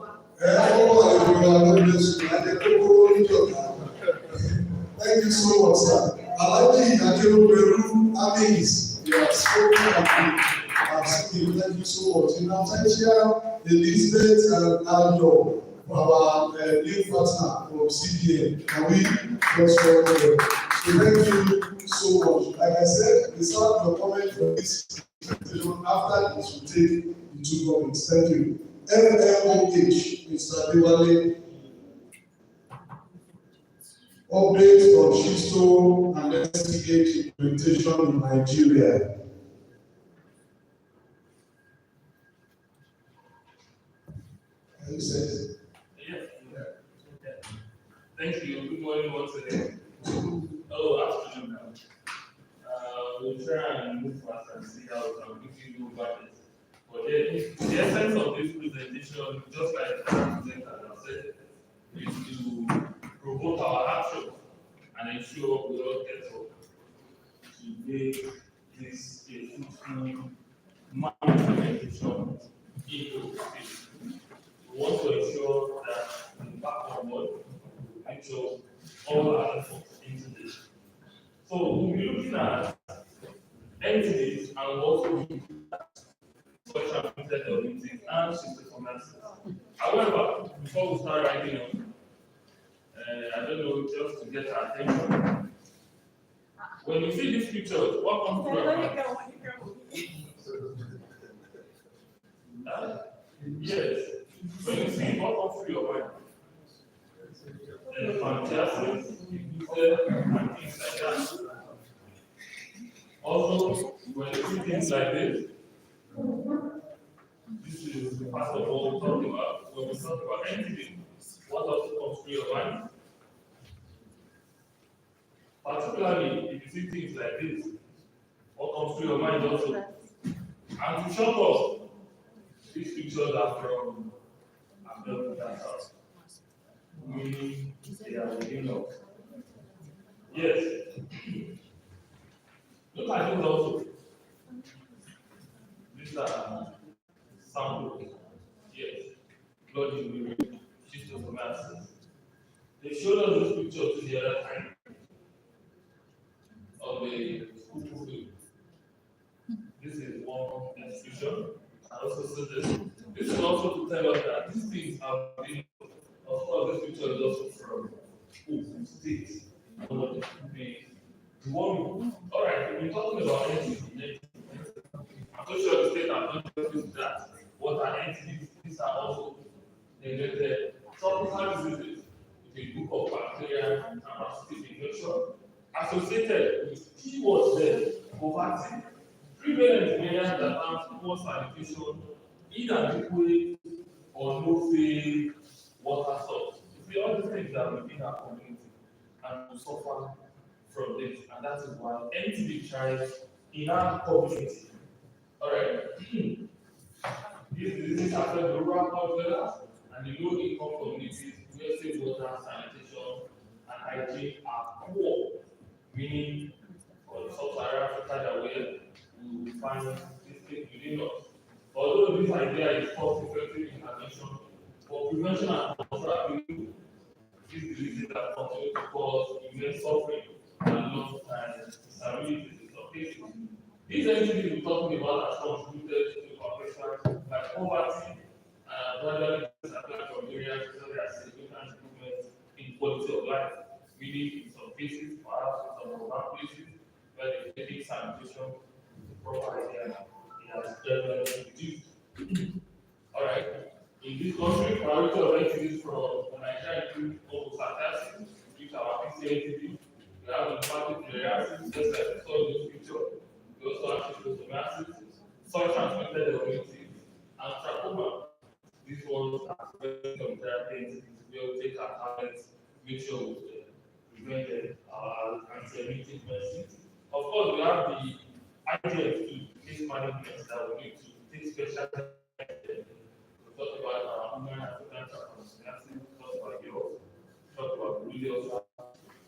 àlejò wa ló ń lé sùn, adé kókó níjọba. Thank you so much, sir. Alhaji Akeruberu Amis, you are so happy. Absolutely, thank you so much. In absentia, Elizabeth and Aldo, our lead partner from CBN, and we just welcome them. So thank you so much. Like I said, we start your comment for this presentation. After this, we take the 2 comments. Thank you. MMOH, Mr. Diwali. Update on Shisto and STH implementation in Nigeria. Are you set? Yes. Okay. Thank you. Good morning once again. Afternoon now. We'll try and move fast and see how we can quickly go about it. But the essence of this presentation, just like the presenter has said, is to promote our action and ensure we all get up to make this a fruitful implementation into the state. We want to ensure that in the back of work, we make sure all our efforts into this. So we'll be looking at entities and what we do social media communities and system finances. However, before we start writing on, I don't know, just to get our attention. When you see these pictures, what comes to your mind? Yes. When you see what comes to your mind? Fantastic, and things like that. Also, when you see things like this is the part of what we talk about. When we talk about anything, what also comes to your mind? Particularly if you see things like this, what comes to your mind also? And to shock us, these pictures are from Abdul's house. Meaning they are within us. Yes. Look at this also. These are samples. Yes. Blood in urine, schistosomiasis. They showed us this picture to the other time of the school movie. This is one institution. I also said this. This is also to tell us that these things have been, of course, this picture is also from school, states, and what it could be. All right, we've been talking about entities. I'm not sure the state have not just that. What are entities? These are also related tropical diseases with a group of bacteria and parasitic infection associated with keywords there, poverty, prevalent areas that have poor sanitation, inadequate or no safe water source. You see, all these things are within our community and we suffer from this, and that is why NTD thrives in our community. All right. These diseases affect the rural culture and the low-income communities where safe water, sanitation, and hygiene are poor, meaning for sub-Saharan Africa that we find this thing within us. Although this idea is cost-effective intervention for prevention and control, these diseases that continue to cause immense suffering and long-term disabilities in some cases. These entities we're talking about are contributed to operations like poverty and gradually disappear from areas where there are significant improvements in quality of life, meaning in some cases, perhaps in some rural places, where the basic sanitation proper area has gradually reduced. All right. In this country, priority of entities from Nigeria include homocystitis, which are our PCNTD. We have lymphatic filariasis, just like we saw in this picture. We also have schistosomiasis, soil transmitted immunity, take our targets, make sure we prevent anti-Semitic messages. Of course, we have the IDF to case management that we need to take special attention. We talk about women African transnationality, talk about girls, talk about religious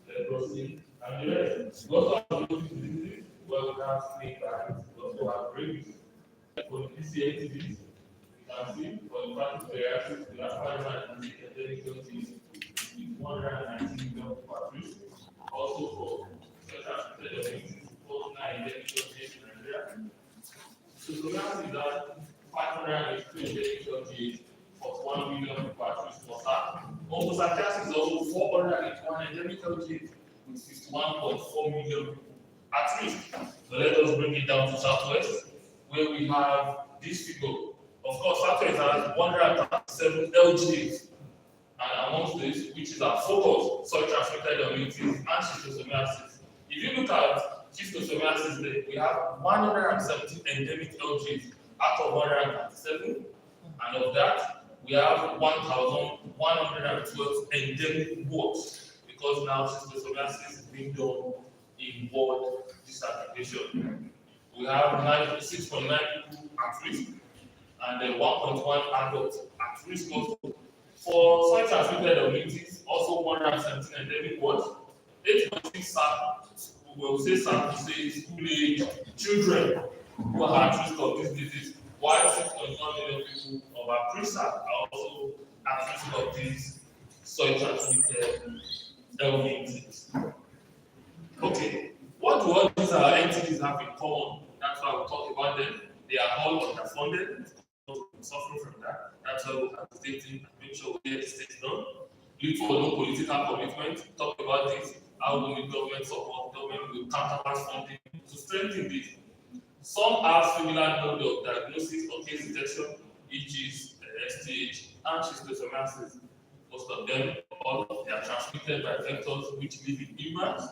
leprosy, and the rest. We also have those diseases where we have snake bites, we also have rabies. For the PCATBs, you can see for the particularizes, we have 590 endemic disease with 119 million countries. Also for such as diseases, 49 endemic disease in Nigeria. So we have that 582 endemic disease for 1 million countries for that. Onchocerciasis is also 481 endemic disease with 61.4 million people at risk. So let us bring it down to Southwest, where we have this figure. Of course, Southwest has 137 LGAs, and amongst this, which is our focus, soil transmitted immunities and schistosomiasis. If you look at schistosomiasis, we have 170 endemic LGAs out of 137, and of that, we have 1,112 endemic wards, because now schistosomiasis is being done in ward disaggregation. We have 96.9 people at risk, and then 1.1 adults at risk also. For soil transmitted immunities, also 117 endemic wards, 8.6 we will say school-age children who are at risk of this disease, while 6.1 million people of our pre-SAP are also at risk of these soil transmitted illnesses. Okay, what do all these entities have in common? That's why we talk about them. They are all underfunded, suffering from that. That's why we have to take and make sure we get the state done. Look for no political commitment. Talk about this. How we need government support, government will counterpart funding to strengthen this. Some have similar mode of diagnosis or case detection, e.g., STH and schistosomiasis. Most of them, all they are transmitted by vectors which live in humans.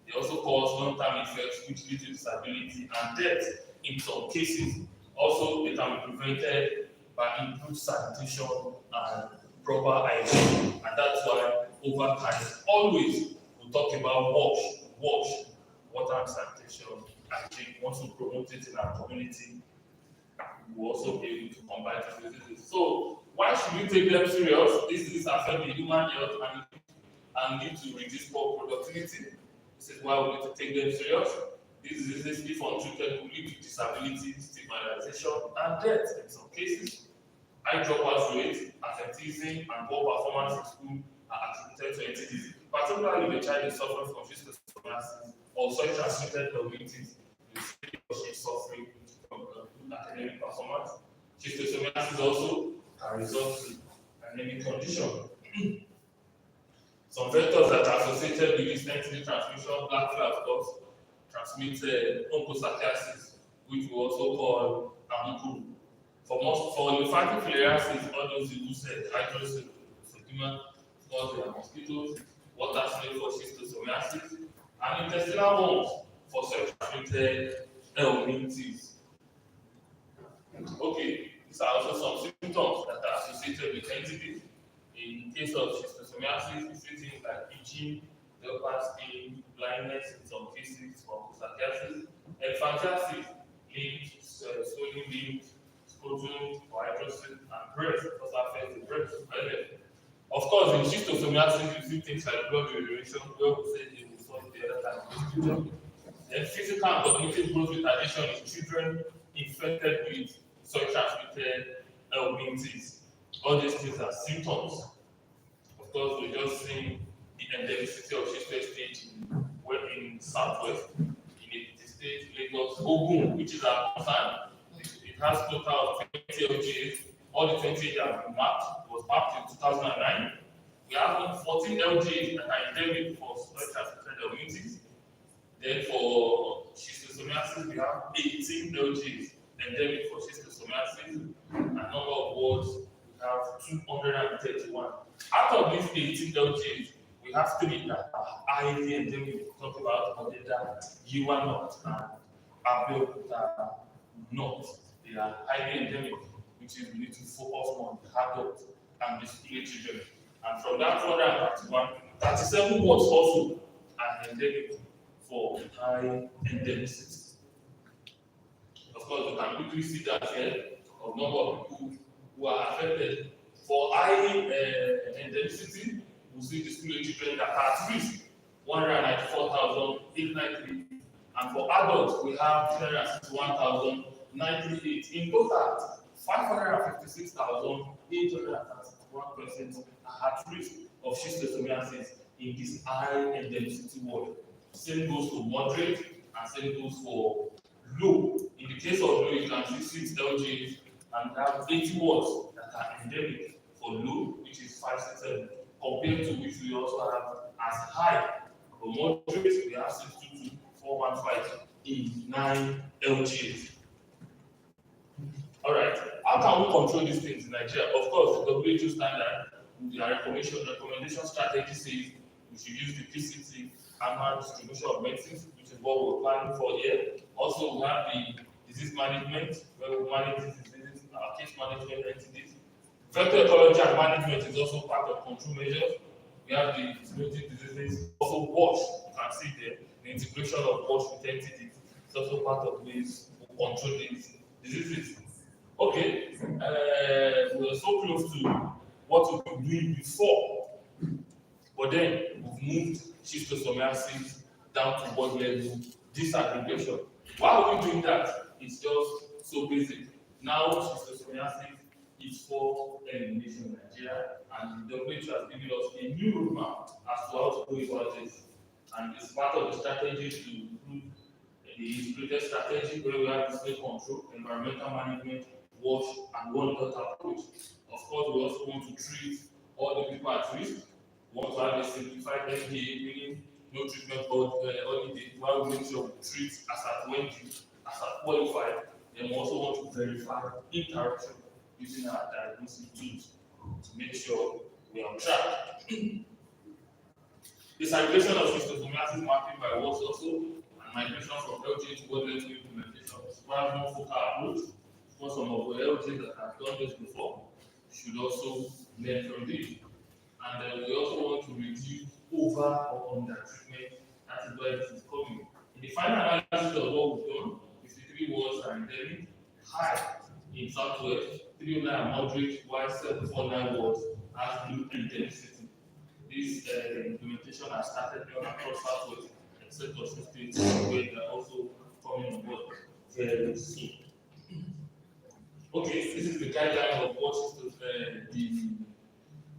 They also cause long-term effects which lead to disability and death in some cases. Also, they can be prevented by improved sanitation and proper hygiene. And that's why over time, always we talk about water and sanitation, hygiene. Once we promote it in our community, we will also be able to combat diseases. So, why should we take them serious? This is affecting human health and need to reduce poor productivity. This is why we need to take them serious. These diseases, if untreated, will lead to disability, stigmatization, and death in some cases. High dropout rate, absenteeism, and poor performance in school are attributed to entities, particularly if a child is suffering from schistosomiasis or soil transmitted communities, you see he or she is suffering from academic performance. Schistosomiasis also can result in anemic condition. Some vectors that are associated with this entity transmission, black fly, of course, transmit onchocerciasis, which we also call amukuru. For lymphatic filariasis, all those who said hydroxyphobia, because they are mosquitoes, water snake for schistosomiasis, and intestinal worms for self-transmitted helminthes. Okay, these are also some symptoms that are associated with entities. In case of schistosomiasis, we see things like itching, leopard skin, blindness in some cases for onchocerciasis, elephantiasis, limbs, swelling limbs, scrotum, hydrosis, and breast, because affects the breast. Of course, in schistosomiasis, you see things like blood urination, where we say they will solve the other time. Then physical and cognitive growth retardation in children infected with soil transmitted helminthes. All these things are symptoms. Of course, we just see the endemicity of schistosomiasis in Southwest, in the state, Lagos, Ogun, which is our concern. It has total of 20 LGAs. All the 20 have been mapped. It was mapped in 2009. We have 14 LGAs that are endemic for soil transmitted helminthes. Then for schistosomiasis, we have 18 LGAs endemic for schistosomiasis. And number of wards, we have 231. Out of these 18 LGAs, we have 3 that are highly endemic. We talk about Odeda, Yiwa North, and Abeokuta North. They are highly endemic, which is we need to focus on adults and the school children. And from that 231, 37 wards also are endemic for high endemicity. Of course, you can quickly see that here of number of people who are affected. For high endemicity, we see the school age children that are at risk, 194,893. And for adults, we have 361,938. In total, 556,831 persons are at risk of schistosomiasis in this high endemicity ward. Same goes to moderate and same goes for low. In the case of low, you can see 6 LGs and have 80 wards that are endemic for low, which is 567, compared to which we also have as high. For moderate, we have 622,415 in 9 LGs. All right, how can we control these things in Nigeria? Of course, the WHO standard, the recommendation strategy says we should use the PCT, annual distribution of medicines, which is what we're planning for here. Also, we have the disease management, where we manage these diseases, our case management entities. Vector ecology and management is also part of control measures. We have the zoonotic diseases, also WASH, you can see there, the integration of WASH with entities. It's also part of ways to control these diseases. Okay, we're so close to what we've been doing before, but then we've moved schistosomiasis down to what level? Disaggregation. Why are we doing that? It's just so basic. Now, schistosomiasis is for elimination in Nigeria, and the WHO has given us a new roadmap as to how to go about this. And it's part of the strategy to improve the integrated strategy where we have display control, environmental management, WASH, and one dot approach. Of course, we also want to treat all the people at risk. We want to have a simplified FDA, meaning no treatment holiday, while we make sure we treat as at when due, as at qualified. Then we also want to verify interaction using our diagnostic tools to make sure we are on track. Disaggregation of schistosomiasis mapping by WASH also, and migration from LGA to word level implementation. We have more focal approach. For some of the LGAs that have done this before, should also learn from this. And we also want to reduce over or under treatment. That is where this is coming. In the final analysis of what we've done, 53 wards are endemic, high in Southwest, 309 are moderate, while 749 wards have low endemicity. This implementation has started across Southwest, except for some states where they are also coming on board very soon. Okay, this is the guideline of what the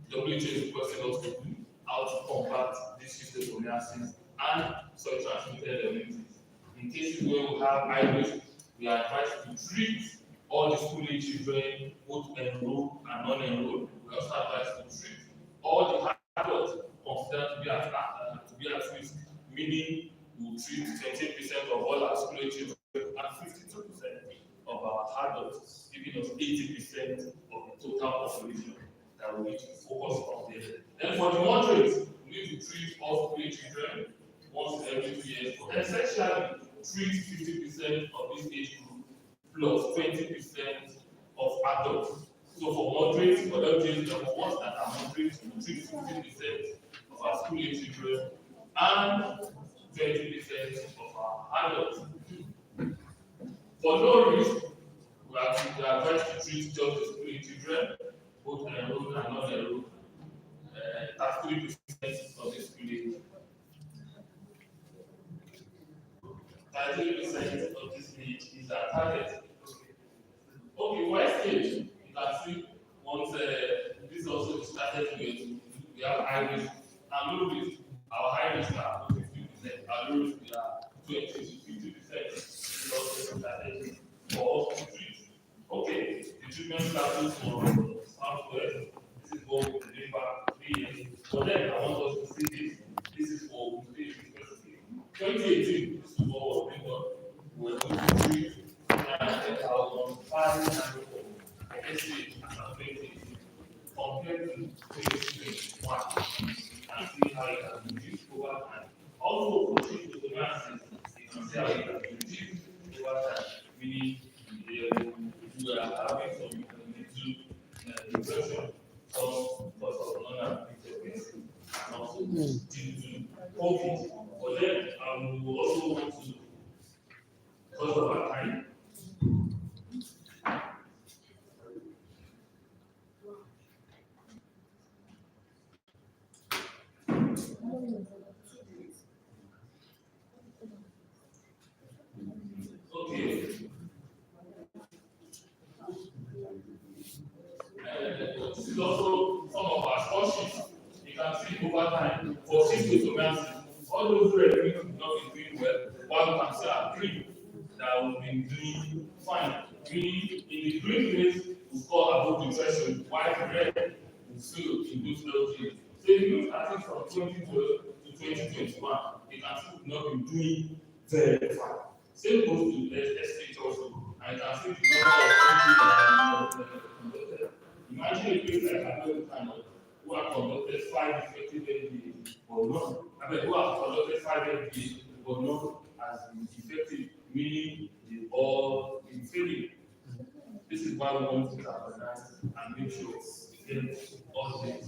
WHO is requesting us to do, how to combat this schistosomiasis and soil transmitted illnesses. In cases where we have high risk, we are advised to treat all the school age children, both enrolled and non-enrolled. We also advised to treat all the adults considered to be at risk, meaning we will treat 28% of all our school age children and 52% of our adults, giving us 80% of the total population that we need to focus on there. Then for the moderate, we need to treat all school age children once every 2 years, but essentially treat 50% of this age group plus 20% of adults. So for moderate, for LGs, the ones that are moderate, we treat 50% of our school age children and 20% of our adults. For low risk, we are advised to treat just the school age children, both enrolled and non-enrolled, 33% of the school age. 33% of this age is our target. Okay, West age, you can see once this also started with, we have high risk and low risk. Our high risk are 50%, our low risk we are 20 to 50%. For us to treat. Okay, the treatment status for Southwest, this is what we deliver 3 years. So then I want us to see this. This is for 2018, this is what was being done. We're going to treat 910,500 SH as a 2018 compared to 2021 and see how it has reduced over time. Also, for schistosomiasis, you can see how it has reduced over time, meaning we are having some little depression, some cause of non-appetite. is also some of our sources. You can see over time for Cisco Tomasi, all those red means have not been doing well, while you can see our green that we've been doing fine. Green in the green phase we score above the threshold, while the red will still in those LGs. So if you look at it from 2012 to 2021, you can see we've not been doing very fine. Same goes to estate also. And you can see the number of people that have conducted. Imagine a place like American who have conducted 5 effective MBA or not. I mean, who have conducted 5 MBA but not as effective, meaning they all in failing. This is why we want to organize and make sure we get all this.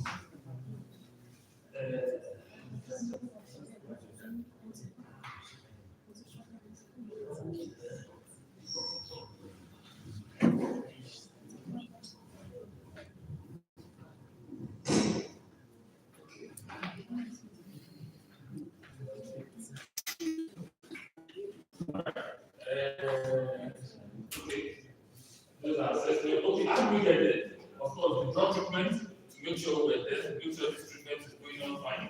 Okay. Those are assessment. Okay, how do we get there? Of course, the drug treatment to make sure we're there, to make sure this treatment is going on fine.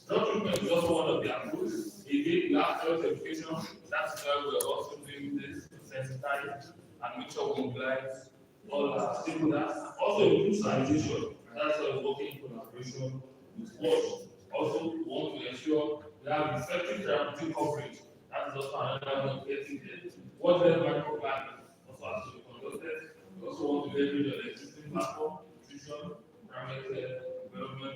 Drug treatment is also one of the approaches. Again, we have health education. That's why we're also doing this sensitize and make sure we mobilize all our stakeholders. Also, improve sanitation. That's why we're working in collaboration with WASH. Also, we want to ensure we have effective therapeutic coverage. That's also another one getting there. What the microplan also has to be conducted. We also want to leverage on the existing platform, nutrition, primary care, development,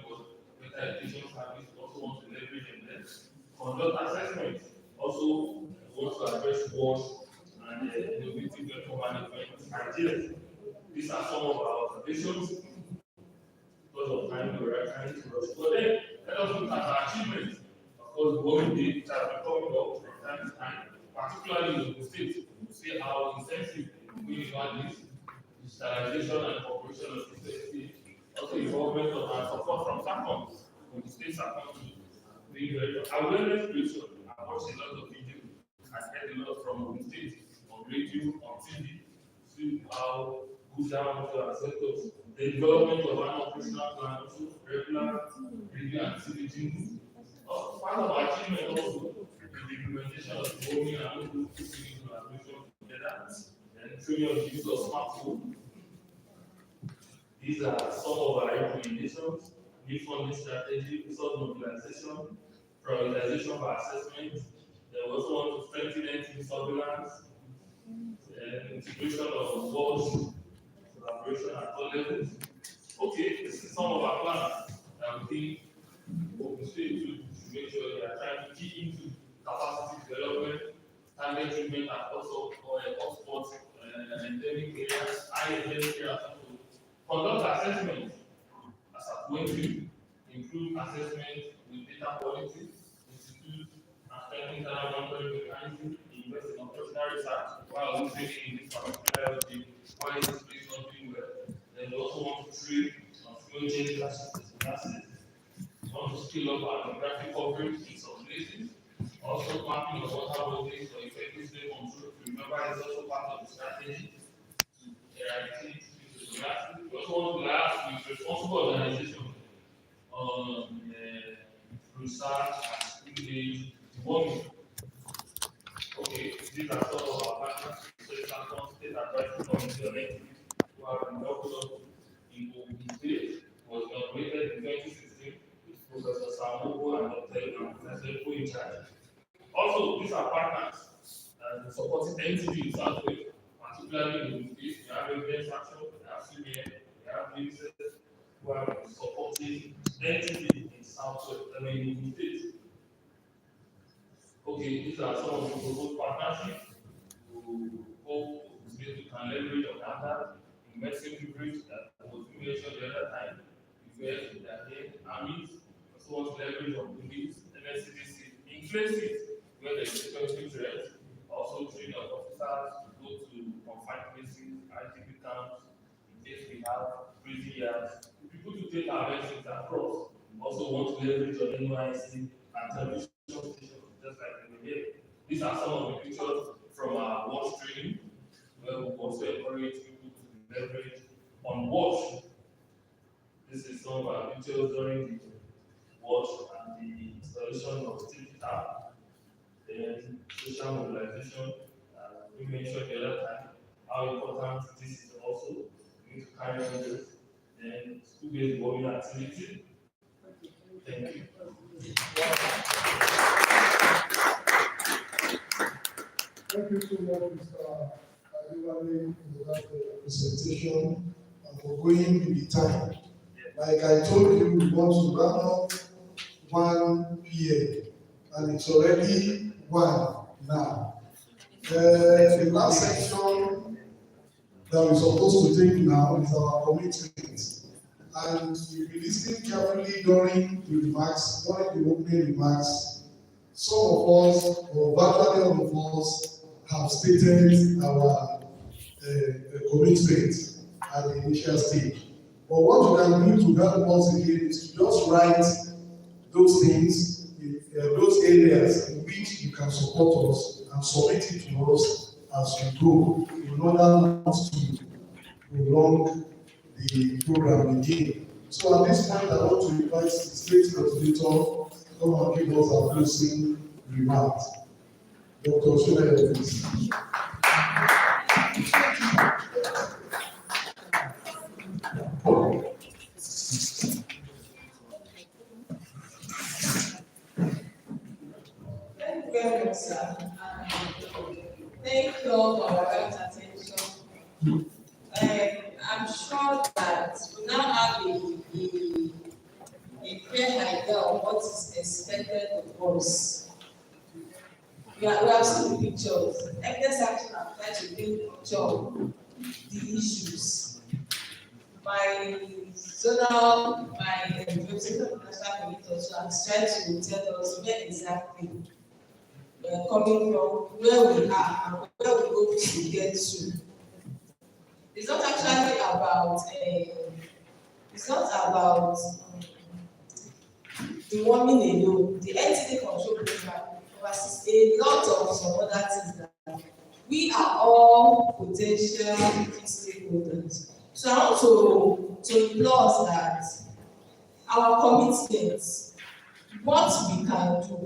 better education service. We also want to leverage on this. Conduct assessment. Also, we want to address WASH and innovative medical management ideas. These are some of our observations. Because of time, we are trying to rush. But then, let us look at our achievements. Of course, what we did has been coming up from time to time, particularly in the state. We see how intensive we are this digitalization and cooperation of the state. Also, involvement of our support from SACOM, from the state SACOM to the awareness creation. I watched a lot of videos and heard a lot from the state, on radio, on TV, see how good that was to our sectors. The development of an operational plan, also regular review activity. Also, part of our achievement also is the implementation of Deworming and all those putting collaboration together, and training on the use of smartphone. These are some of our recommendations: new funding strategy, resource mobilization, prioritization for assessment. Then we also want to strengthen entity surveillance, integration of boards, collaboration at all levels. Okay, this is some of our plans that we think we should make sure they are trying to key into capacity development, target treatment, and also hotspots, endemic areas, high endemic areas. Conduct assessment as a way to improve assessment with data quality, institute and strengthen data monitoring mechanism, invest in operational research while also in this particular field, why is this place not doing well? Then we also want to train on flow change classes. We want to scale up our geographic coverage in some places. Also, mapping of water bodies for effective state control. Remember, it's also part of the strategy to eradicate the geography. We also want to have with responsible organization on research and school-age development. Okay, these are some of our partners. State advisory committee on NTV, who have been helping us in Ogun State, was inaugurated in 2016 with Professor Samogo and Dr. Professor in charge. Also, these are partners supporting NTV in Southwest, particularly in Ogun State. We have Evidence Action, we have CBN, we have UNICEF, who are supporting NTV in Southwest, in Ogun State. Okay, these are some of the proposed partnerships. We hope we can leverage on that in medicine coverage that was mentioned the other time. US, armies, also want to leverage on police, MSCDC, in places where there is security threat, also training of officers to go to confined places, ITP camps, in case we have prison yards, people to take our messages across. Also want to leverage on NYC and television stations, just like in the here. These are some of the pictures from our watch training, where we also encourage people to leverage on watch. This is some of our pictures during the wash and the installation of steel tap. Then social mobilization. We mentioned the other time how important this is also. We need to carry on this. Then school-based warming activity. Thank you. Thank you so much, Mr. Adewale, for that presentation and for going with the time. Like I told you, we want to wrap up 1 p.m. and it's already 1 now. The last section that we're supposed to take now is our commitment. And we'll be listening carefully during the remarks, during the opening remarks. Some of us, or virtually all of us, have stated our commitment at the initial stage. But what you can do to help us again is to just write those things, those areas in which you can support us and submit it to us as we go in order not to prolong the program again. So at this point, I want to invite the state coordinator to come and give us our closing remarks. Dr. Shulay, please. Thank you very much, sir. Thank you all for our kind attention. I'm sure that we now have a clear idea of what is expected of us. We have seen the pictures. Evidence action have tried to bring picture of the issues. My representative of national committee also has tried to tell us where exactly we are coming from, where we are, and where we hope to get to. It's not actually about the warming alone. The NTD control program oversees a lot of some other things that we are all potential stakeholders. So I want to implore that our commitments, what we can do,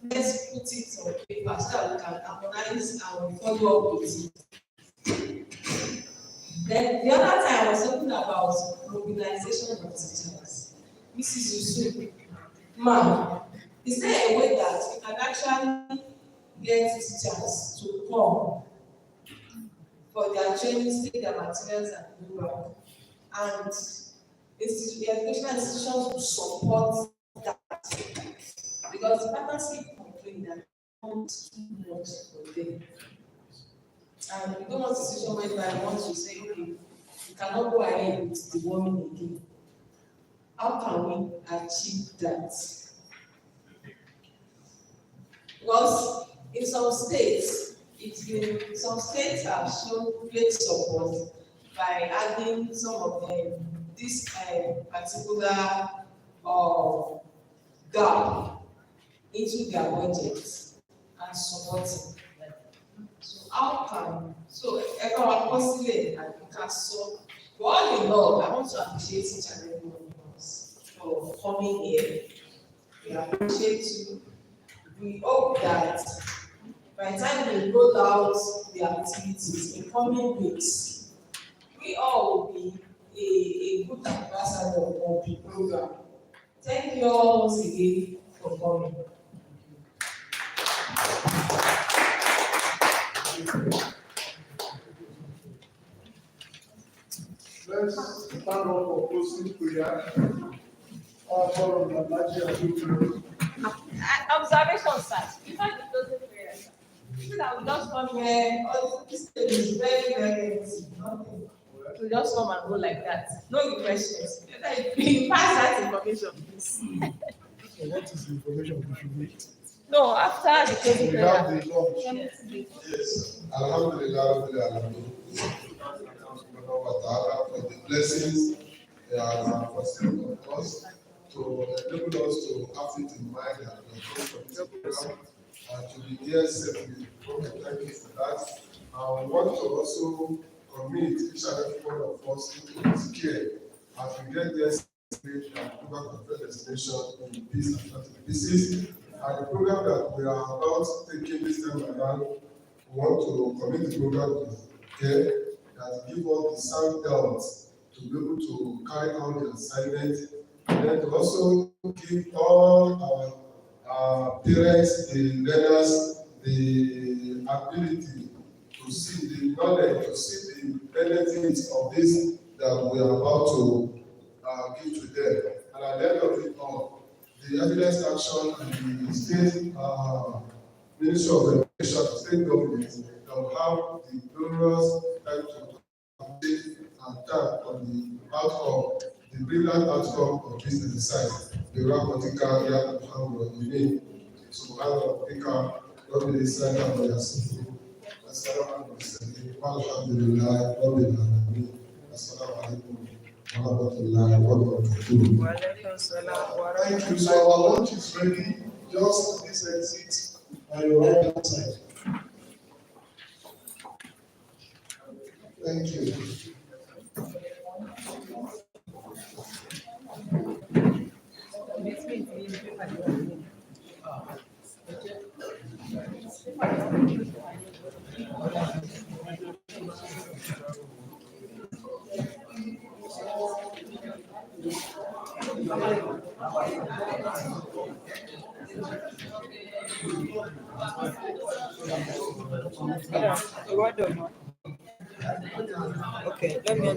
let's put it on paper so that we can harmonize and follow up with it. Then the other time I was talking about mobilization of teachers. Mrs. Yusuf, ma'am, is there a way that we can actually get teachers to come for their training, take their materials and do work? And the educational institutions will support that. Because the partners keep complaining that not too much for them. And we don't want a situation whereby we want to say, okay, we cannot go ahead with the warming again. How can we achieve that? Because in some states, some states have shown great support by adding some of this particular gap into their budgets and supporting. So everyone possibly and we can solve. But all in all, I want to appreciate each and every one of us for coming here. We appreciate you. We hope that by the time we roll out the activities in coming weeks, we all will be a good ambassador of the program. Thank you all once again for coming. Let's stand up for closing prayer. Observation, sir. Before the closing prayer, people that will just come here, this is very, very easy. To just come and go like that. No questions. You pass that information, please. So what is the information we should make? No, after the closing We prayer. have the launch. Yes, Alhamdulillah, for the blessings they are manifesting on us to enable us to have it in mind and approach of this program and to be here safely. Thank you for that. We want to also commit each and every one of us into this care as we get there, program conference destination in peace and pieces. And the program that we are about taking this time around, we want to commit the program to care that give us the sound health to be able to carry out the assignment, and then to also give all our parents, the learners, the ability to see the knowledge, to see the benefits of this that we are about to give to them. And at the end of it all, the evidence action and the state Ministry of Education, state government, that will have the glorious time to update and tap on the outcome, the brilliant outcome of this exercise. The Rakotika Yam Hamro Yini. So I will pick up what we decided on your system. Assalamu alaikum. Alhamdulillah. Rabbil Alamin. Assalamu alaikum. Warahmatullahi wabarakatuh. Thank you. So our lunch is ready. Just this exit on your right hand side. Thank you. Okay, let me